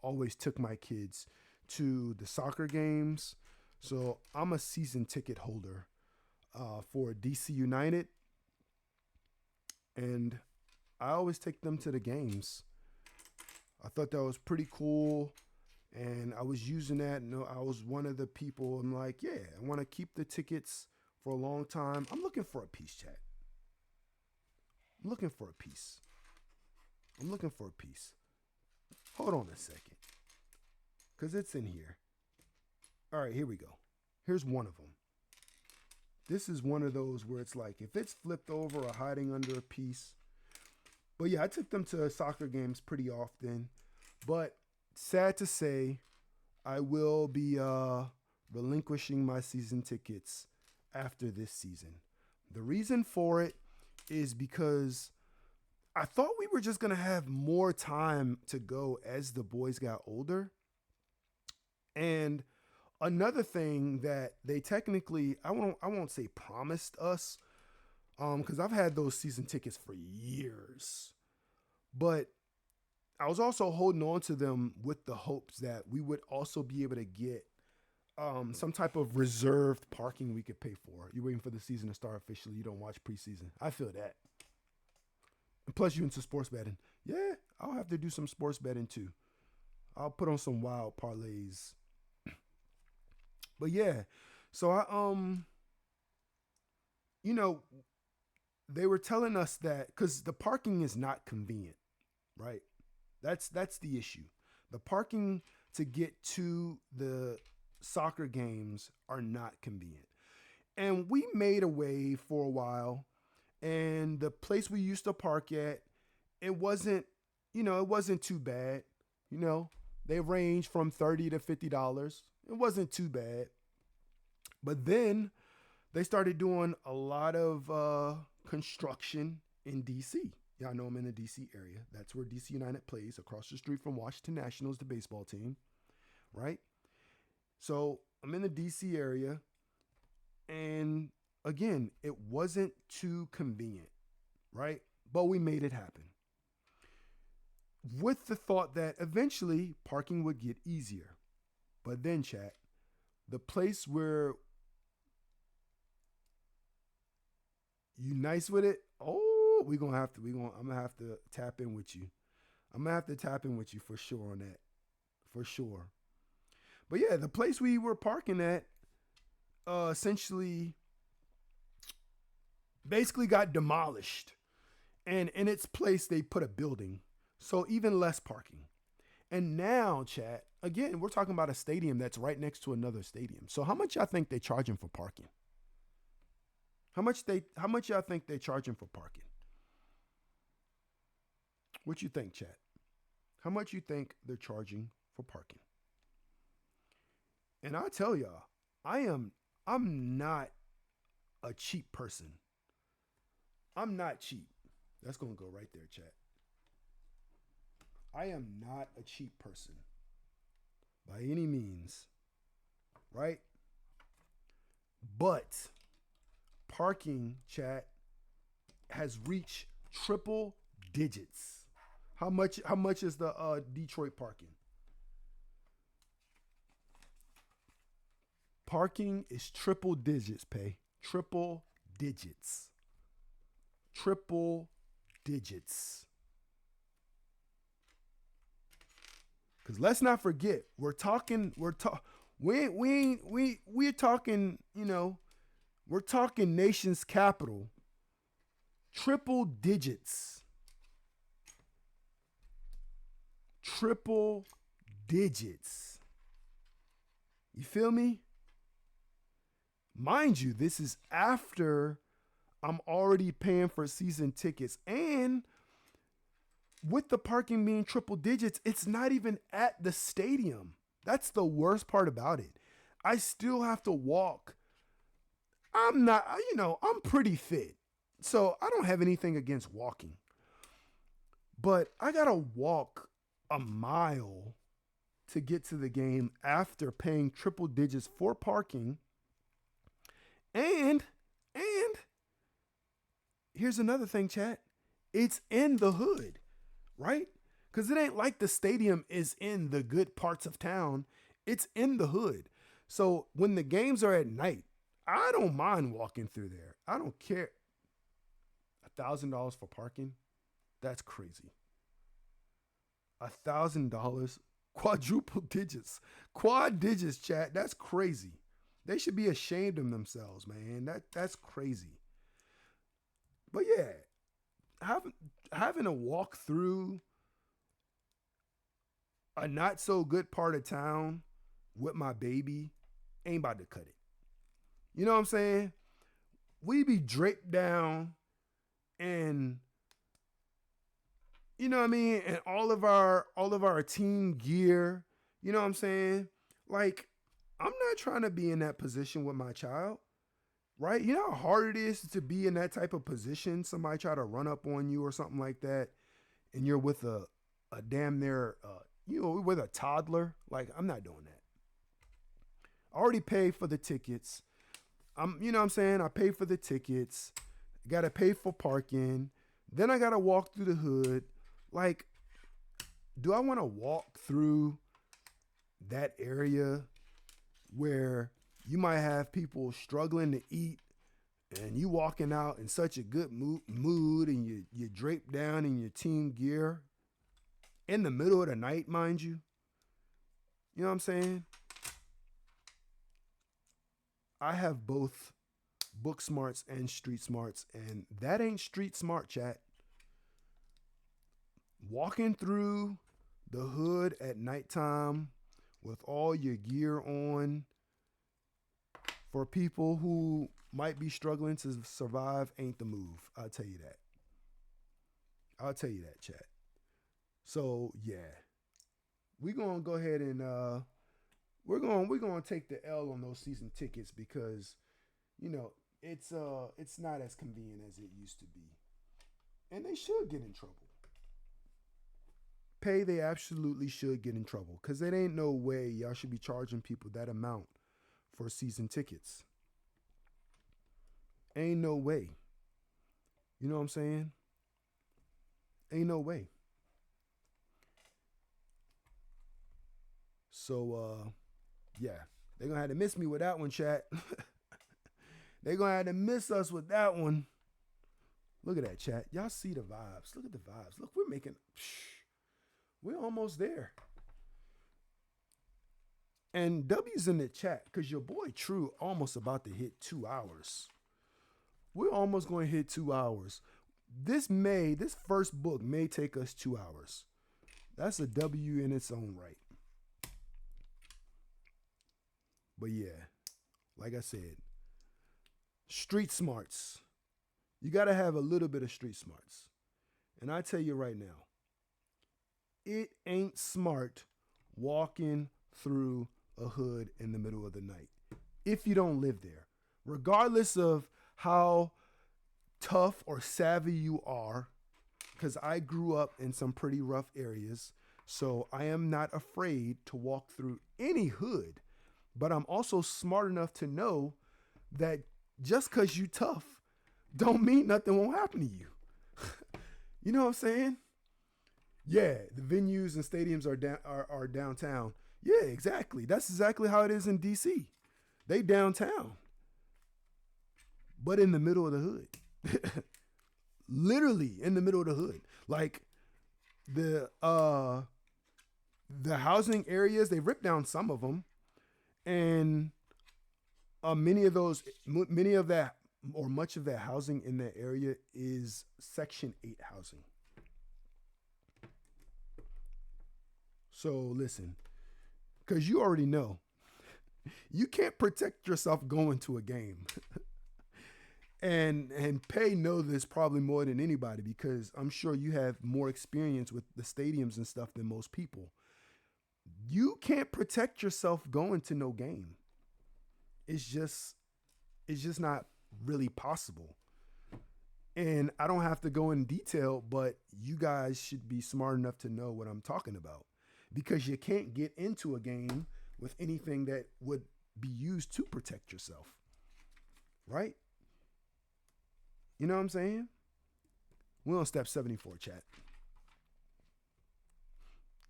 always took my kids to the soccer games. So I'm a season ticket holder for DC United. And I always take them to the games. I thought that was pretty cool. And I was using that. I was one of the people. I'm like, yeah, I want to keep the tickets for a long time. I'm looking for a piece, chat. I'm looking for a piece. Hold on a second. Because it's in here. All right, here we go. Here's one of them. This is one of those where it's like, if it's flipped over or hiding under a piece. But yeah, I took them to soccer games pretty often. But sad to say, I will be relinquishing my season tickets after this season. The reason for it is because I thought we were just going to have more time to go as the boys got older. And another thing that they technically, I won't say promised us, because I've had those season tickets for years. But I was also holding on to them with the hopes that we would also be able to get some type of reserved parking we could pay for. You're waiting for the season to start officially. You don't watch preseason. I feel that. And plus, you're into sports betting. Yeah, I'll have to do some sports betting too. I'll put on some wild parlays. But yeah, so they were telling us that because the parking is not convenient, right? That's the issue. The parking to get to the soccer games are not convenient. And we made a way for a while, and the place we used to park at, it wasn't too bad. They range from $30 to $50. It wasn't too bad. But then they started doing a lot of construction in DC. Y'all know I'm in the DC area. That's where DC United plays, across the street from Washington Nationals, the baseball team, right? So I'm in the DC area, and again, it wasn't too convenient, right? But we made it happen, with the thought that eventually parking would get easier. But then, chat, the place where You nice with it? Oh, I'm gonna have to tap in with you. I'm gonna have to tap in with you for sure on that. For sure. But yeah, the place we were parking at essentially basically got demolished. And in its place they put a building. So even less parking. And now, chat, again, we're talking about a stadium that's right next to another stadium. So how much y'all think they charging for parking? How much y'all think they charging for parking? What you think, chat? How much you think they're charging for parking? And I tell y'all, I'm not a cheap person. I'm not cheap. That's gonna go right there, chat. I am not a cheap person by any means, right? But parking, chat, has reached triple digits. How much is the Detroit parking? Parking is triple digits, pay. Triple digits. Triple digits. Cause let's not forget, we're talking, we're talking nation's capital. Triple digits. Triple digits. You feel me? Mind you, this is after I'm already paying for season tickets. And with the parking being triple digits, it's not even at the stadium. That's the worst part about it. I still have to walk. I'm not, I'm pretty fit. So I don't have anything against walking. But I got to walk a mile to get to the game after paying triple digits for parking. And here's another thing, chat. It's in the hood, right? Because it ain't like the stadium is in the good parts of town. It's in the hood. So when the games are at night, I don't mind walking through there. I don't care. $1,000 for parking? That's crazy. $1,000, quadruple digits, quad digits, chat. That's crazy. They should be ashamed of themselves, man. That's crazy. But yeah, having to walk through a not so good part of town with my baby ain't about to cut it. You know what I'm saying? We be draped down and you know what I mean, and all of our team gear. You know what I'm saying? Like, I'm not trying to be in that position with my child, right? You know how hard it is to be in that type of position. Somebody try to run up on you or something like that, and you're with a damn near with a toddler. Like, I'm not doing that. I already paid for the tickets. You know what I'm saying? I paid for the tickets. Got to pay for parking. Then I got to walk through the hood. Like, do I want to walk through that area where you might have people struggling to eat and you walking out in such a good mood and you draped down in your team gear in the middle of the night, mind you? You know what I'm saying? I have both book smarts and street smarts, and that ain't street smart, chat. Walking through the hood at nighttime with all your gear on for people who might be struggling to survive ain't the move. I'll tell you that. I'll tell you that, chat. So yeah, we're gonna go ahead and we're gonna take the L on those season tickets because you know it's not as convenient as it used to be, and they should get in trouble. Pay, they absolutely should get in trouble because there ain't no way y'all should be charging people that amount for season tickets. Ain't no way. You know what I'm saying? Ain't no way. So yeah, they're gonna have to miss me with that one, chat. They're gonna have to miss us with that one. Look at that chat. Y'all see the vibes. Look at the vibes. Look, we're making, we're almost there. And W's in the chat because your boy True almost about to hit 2 hours. We're almost going to hit 2 hours. This first book may take us 2 hours. That's a W in its own right. But yeah, like I said, street smarts. You got to have a little bit of street smarts. And I tell you right now, it ain't smart walking through a hood in the middle of the night if you don't live there. Regardless of how tough or savvy you are, because I grew up in some pretty rough areas, so I am not afraid to walk through any hood. But I'm also smart enough to know that just because you tough don't mean nothing won't happen to you. You know what I'm saying? Yeah, the venues and stadiums are downtown. Yeah, exactly. That's exactly how it is in DC. They downtown, but in the middle of the hood. Literally in the middle of the hood. Like the housing areas, they ripped down some of them, and many of that or much of that housing in that area is Section 8 housing. So listen, because you already know, you can't protect yourself going to a game. and Pay know this probably more than anybody because I'm sure you have more experience with the stadiums and stuff than most people. You can't protect yourself going to no game. It's just not really possible. And I don't have to go in detail, but you guys should be smart enough to know what I'm talking about because you can't get into a game with anything that would be used to protect yourself. Right? You know what I'm saying? We're on step 74, chat.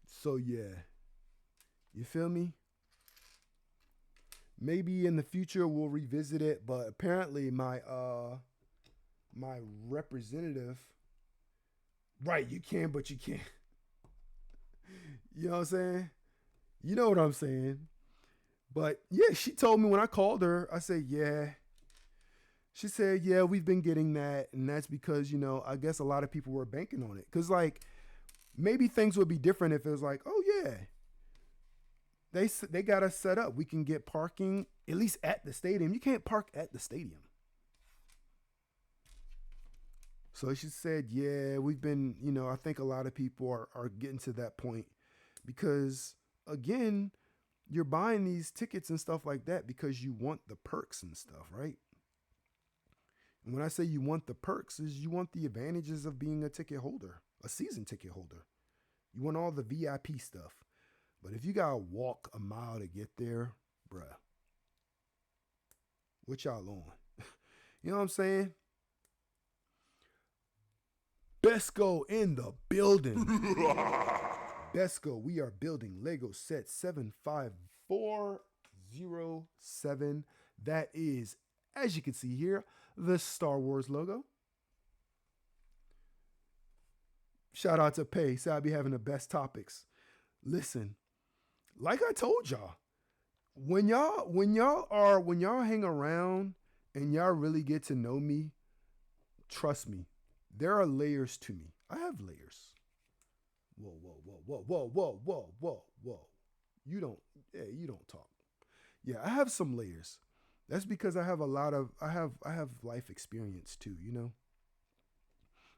So yeah. You feel me? Maybe in the future we'll revisit it, but apparently my representative, right, you can, but you can't. You know what I'm saying? You know what I'm saying? But yeah, she told me when I called her, I said, yeah. She said, yeah, we've been getting that. And that's because, I guess a lot of people were banking on it. Because, like, maybe things would be different if it was like, oh, yeah, they got us set up. We can get parking, at least at the stadium. You can't park at the stadium. So she said, yeah, we've been, I think a lot of people are getting to that point because, again, you're buying these tickets and stuff like that because you want the perks and stuff, right? And when I say you want the perks, is you want the advantages of being a ticket holder, a season ticket holder. You want all the VIP stuff. But if you got to walk a mile to get there, bruh, what y'all on? You know what I'm saying? Besco in the building. Besco, we are building Lego set 75407. That is, as you can see here, the Star Wars logo. Shout out to Pay. Say I be having the best topics. Listen, like I told y'all, when y'all hang around and y'all really get to know me, trust me, there are layers to me. I have layers. Whoa, whoa, whoa, whoa, whoa, whoa, whoa, whoa, whoa. You don't talk. Yeah, I have some layers. That's because I have I have life experience too,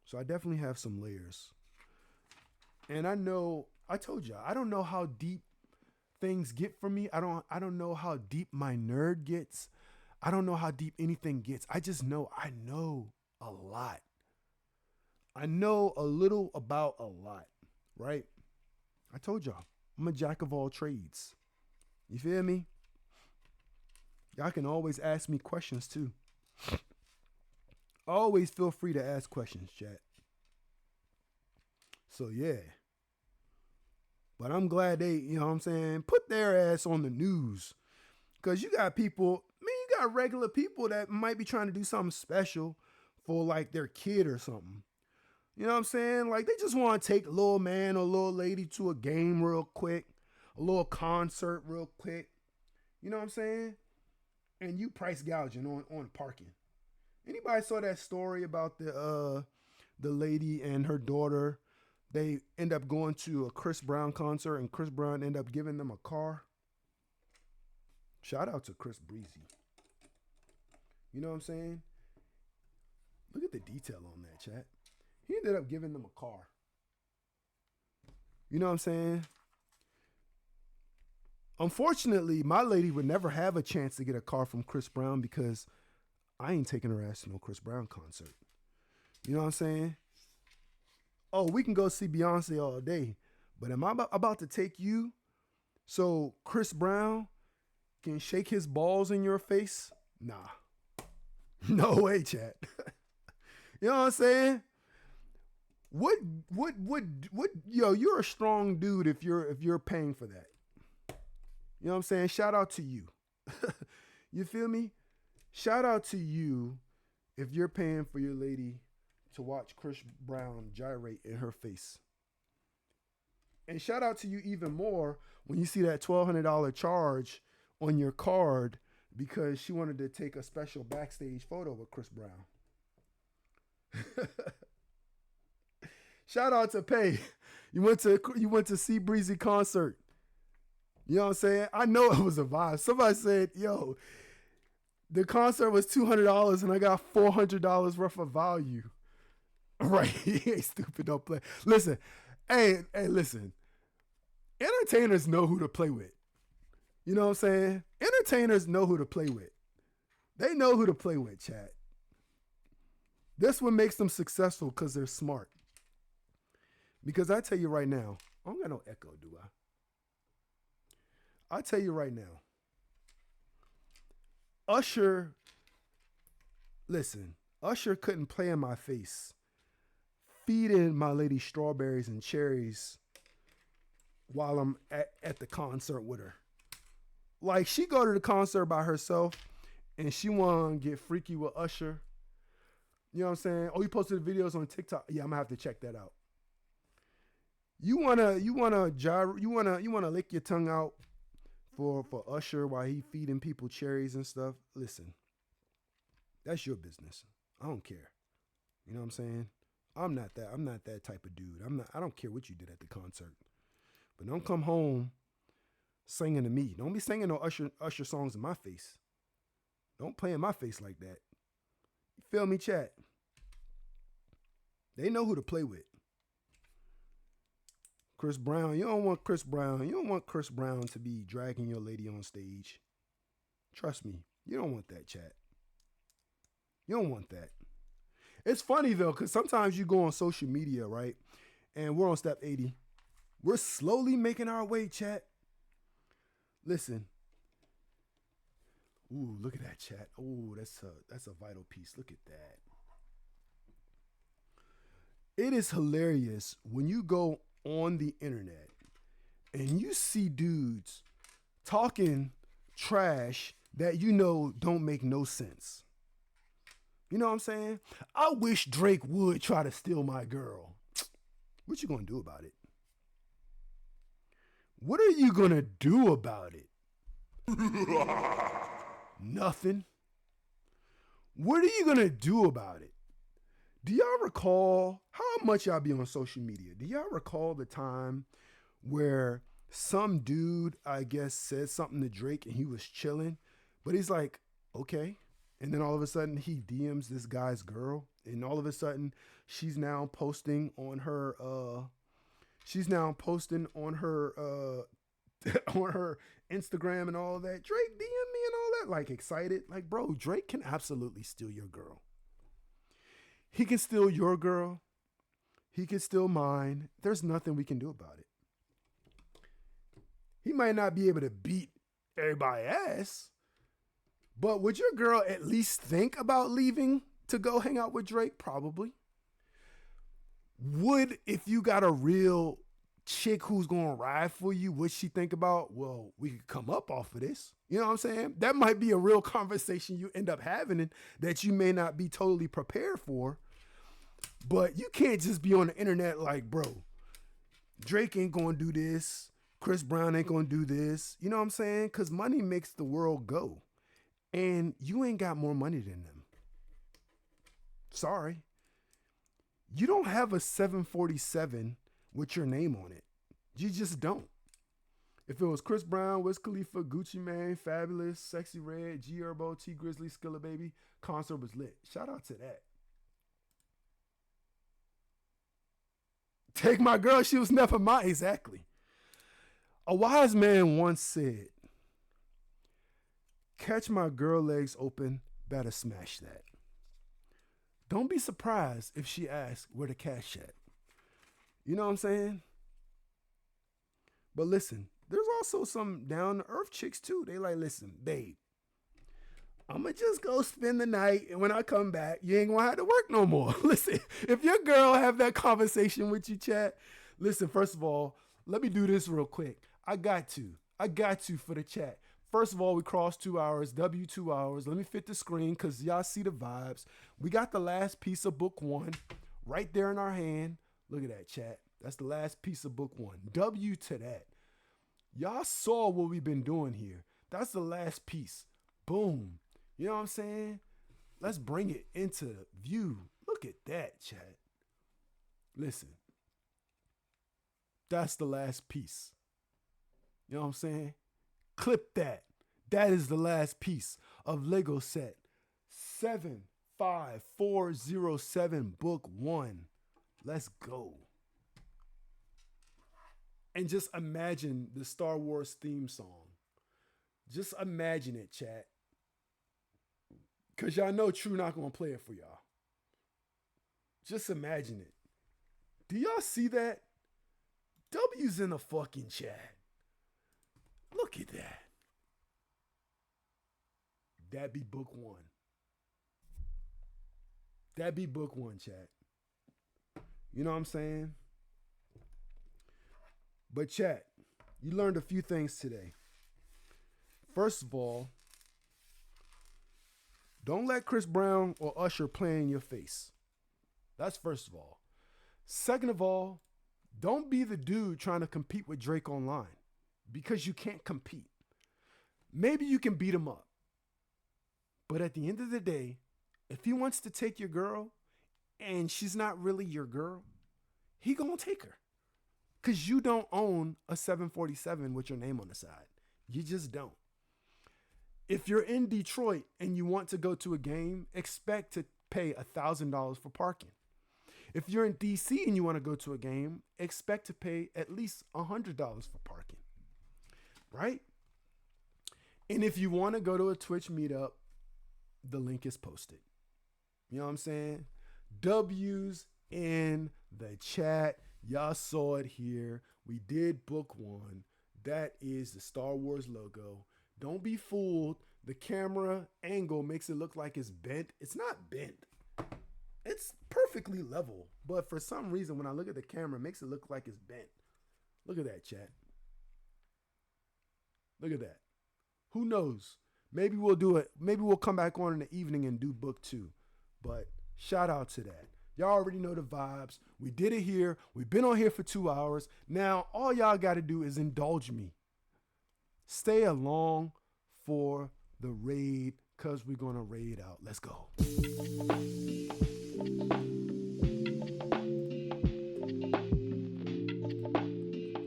So I definitely have some layers. And I told you, I don't know how deep things get for me. I don't know how deep my nerd gets. I don't know how deep anything gets. I just know I know a lot. I know a little about a lot, right? I told y'all, I'm a jack of all trades. You feel me? Y'all can always ask me questions too. Always feel free to ask questions, chat. So yeah. But I'm glad they, put their ass on the news. Because you got people, you got regular people that might be trying to do something special for like their kid or something. You know what I'm saying? Like they just want to take a little man or little lady to a game real quick, a little concert real quick. You know what I'm saying? And you price gouging on parking. Anybody saw that story about the lady and her daughter? They end up going to a Chris Brown concert and Chris Brown end up giving them a car. Shout out to Chris Breezy. You know what I'm saying? Look at the detail on that, chat. He ended up giving them a car. You know what I'm saying? Unfortunately, my lady would never have a chance to get a car from Chris Brown because I ain't taking her ass to no Chris Brown concert. You know what I'm saying? Oh, we can go see Beyonce all day, but am I about to take you so Chris Brown can shake his balls in your face? Nah. No way, chat. You know what I'm saying? What yo, you're a strong dude if you're paying for that. You know what I'm saying? Shout out to you. You feel me? Shout out to you if you're paying for your lady to watch Chris Brown gyrate in her face. And shout out to you even more when you see that $1,200 charge on your card because she wanted to take a special backstage photo with Chris Brown. Shout out to Pay. You went to see Breezy concert. You know what I'm saying? I know it was a vibe. Somebody said, yo, the concert was $200 and I got $400 worth of value. Right. He ain't stupid, don't play. Listen, hey, listen. Entertainers know who to play with. You know what I'm saying? Entertainers know who to play with. They know who to play with, chat. That's what makes them successful because they're smart. Because I tell you right now, I don't got no echo, do I tell you right now, Usher couldn't play in my face, feeding my lady strawberries and cherries while I'm at the concert with her. Like, she go to the concert by herself and she want to get freaky with Usher. You know what I'm saying? Oh, you posted videos on TikTok. Yeah, I'm gonna have to check that out. You wanna lick your tongue out for Usher while he feeding people cherries and stuff. Listen, that's your business. I don't care. You know what I'm saying? I'm not that type of dude. I don't care what you did at the concert. But don't come home singing to me. Don't be singing no Usher songs in my face. Don't play in my face like that. You feel me, chat? They know who to play with. Chris Brown, you don't want Chris Brown. You don't want Chris Brown to be dragging your lady on stage. Trust me, you don't want that, chat. You don't want that. It's funny though, because sometimes you go on social media, right? And we're on step 80. We're slowly making our way, chat. Listen. Ooh, look at that, chat. Ooh, that's a vital piece. Look at that. It is hilarious when you go on the internet and you see dudes talking trash that you know don't make no sense. You know what I'm saying? I wish Drake would try to steal my girl. What you gonna do about it? What are you gonna do about it? Nothing. What are you gonna do about it? Do y'all recall how much y'all be on social media? Do y'all recall the time where some dude, I guess, said something to Drake and he was chilling, but he's like, okay. And then all of a sudden he DMs this guy's girl, and all of a sudden she's now posting on her on her Instagram and all that. Drake DM me and all that, like excited. Like, bro, Drake can absolutely steal your girl. He can steal your girl. He can steal mine. There's nothing we can do about it. He might not be able to beat everybody's ass, but would your girl at least think about leaving to go hang out with Drake? Probably. Would, if you got a real chick who's going to ride for you, would she think about, well, we could come up off of this. You know what I'm saying? That might be a real conversation you end up having and that you may not be totally prepared for. But you can't just be on the internet like, bro, Drake ain't gonna do this. Chris Brown ain't gonna do this. You know what I'm saying? Because money makes the world go. And you ain't got more money than them. Sorry. You don't have a 747 with your name on it. You just don't. If it was Chris Brown, Wiz Khalifa, Gucci Mane, Fabulous, Sexy Red, G Herbo, T Grizzly, Skilla Baby, concert was lit. Shout out to that. Take my girl, she was never mine. Exactly. A wise man once said, catch my girl legs open, better smash that. Don't be surprised if she asks where the cash at. You know what I'm saying? But listen, there's also some down to earth chicks too. They like, listen, babe, I'm going to just go spend the night. And when I come back, you ain't going to have to work no more. Listen, if your girl have that conversation with you, chat, listen, first of all, let me do this real quick. I got to for the chat. First of all, we crossed 2 hours, W 2 hours. Let me fit the screen because y'all see the vibes. We got the last piece of book 1 right there in our hand. Look at that, chat. That's the last piece of book 1. W to that. Y'all saw what we've been doing here. That's the last piece. Boom. You know what I'm saying? Let's bring it into view. Look at that, chat. Listen. That's the last piece. You know what I'm saying? Clip that. That is the last piece of Lego set 75407 book 1. Let's go. And just imagine the Star Wars theme song. Just imagine it, chat. Because y'all know True not going to play it for y'all. Just imagine it. Do y'all see that? W's in the fucking chat. Look at that. That be book 1. That be book 1, chat. You know what I'm saying? But chat, you learned a few things today. First of all, don't let Chris Brown or Usher play in your face. That's first of all. Second of all, don't be the dude trying to compete with Drake online because you can't compete. Maybe you can beat him up. But at the end of the day, if he wants to take your girl and she's not really your girl, he gonna take her. Because you don't own a 747 with your name on the side. You just don't. If you're in Detroit and you want to go to a game, expect to pay $1,000 for parking. If you're in DC and you want to go to a game, expect to pay at least $100 for parking. Right? And if you want to go to a Twitch meetup, the link is posted. You know what I'm saying? W's in the chat. Y'all saw it here. We did book 1. That is the Star Wars logo. Don't be fooled. The camera angle makes it look like it's bent. It's not bent. It's perfectly level. But for some reason, when I look at the camera, it makes it look like it's bent. Look at that, chat. Look at that. Who knows? Maybe we'll do it. Maybe we'll come back on in the evening and do book 2. But shout out to that. Y'all already know the vibes. We did it here. We've been on here for 2 hours. Now, all y'all got to do is indulge me. Stay along for the raid because we're going to raid out. Let's go.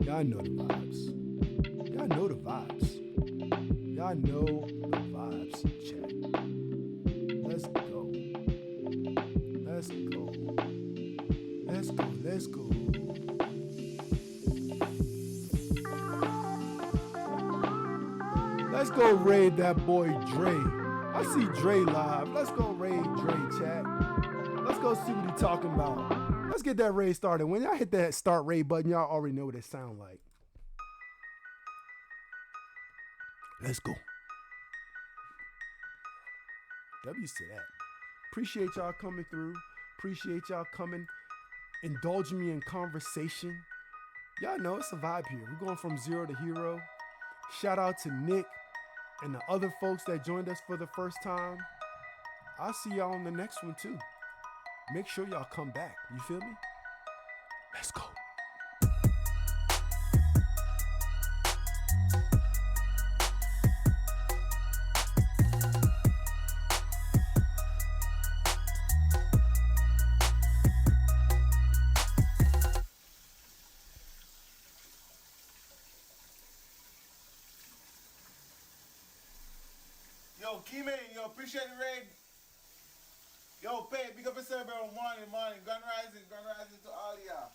Y'all know the vibes. Y'all know the vibes. Y'all know the vibes, chat. Let's go. Let's go. Let's go. Let's go. Let's go raid that boy Dre. I see Dre live. Let's go raid Dre, chat. Let's go see what he talking about. Let's get that raid started. When y'all hit that start raid button, y'all already know what it sound like. Let's go. W's to that. Appreciate y'all coming through. Appreciate y'all coming, indulging me in conversation. Y'all know it's a vibe here. We're going from zero to hero. Shout out to Nick. And the other folks that joined us for the first time, I'll see y'all on the next one too. Make sure y'all come back. You feel me? Let's go. Yo, Key-Man, yo, appreciate the raid. Yo, Pay, big up yourself, bro. Morning. Gun rising to all y'all.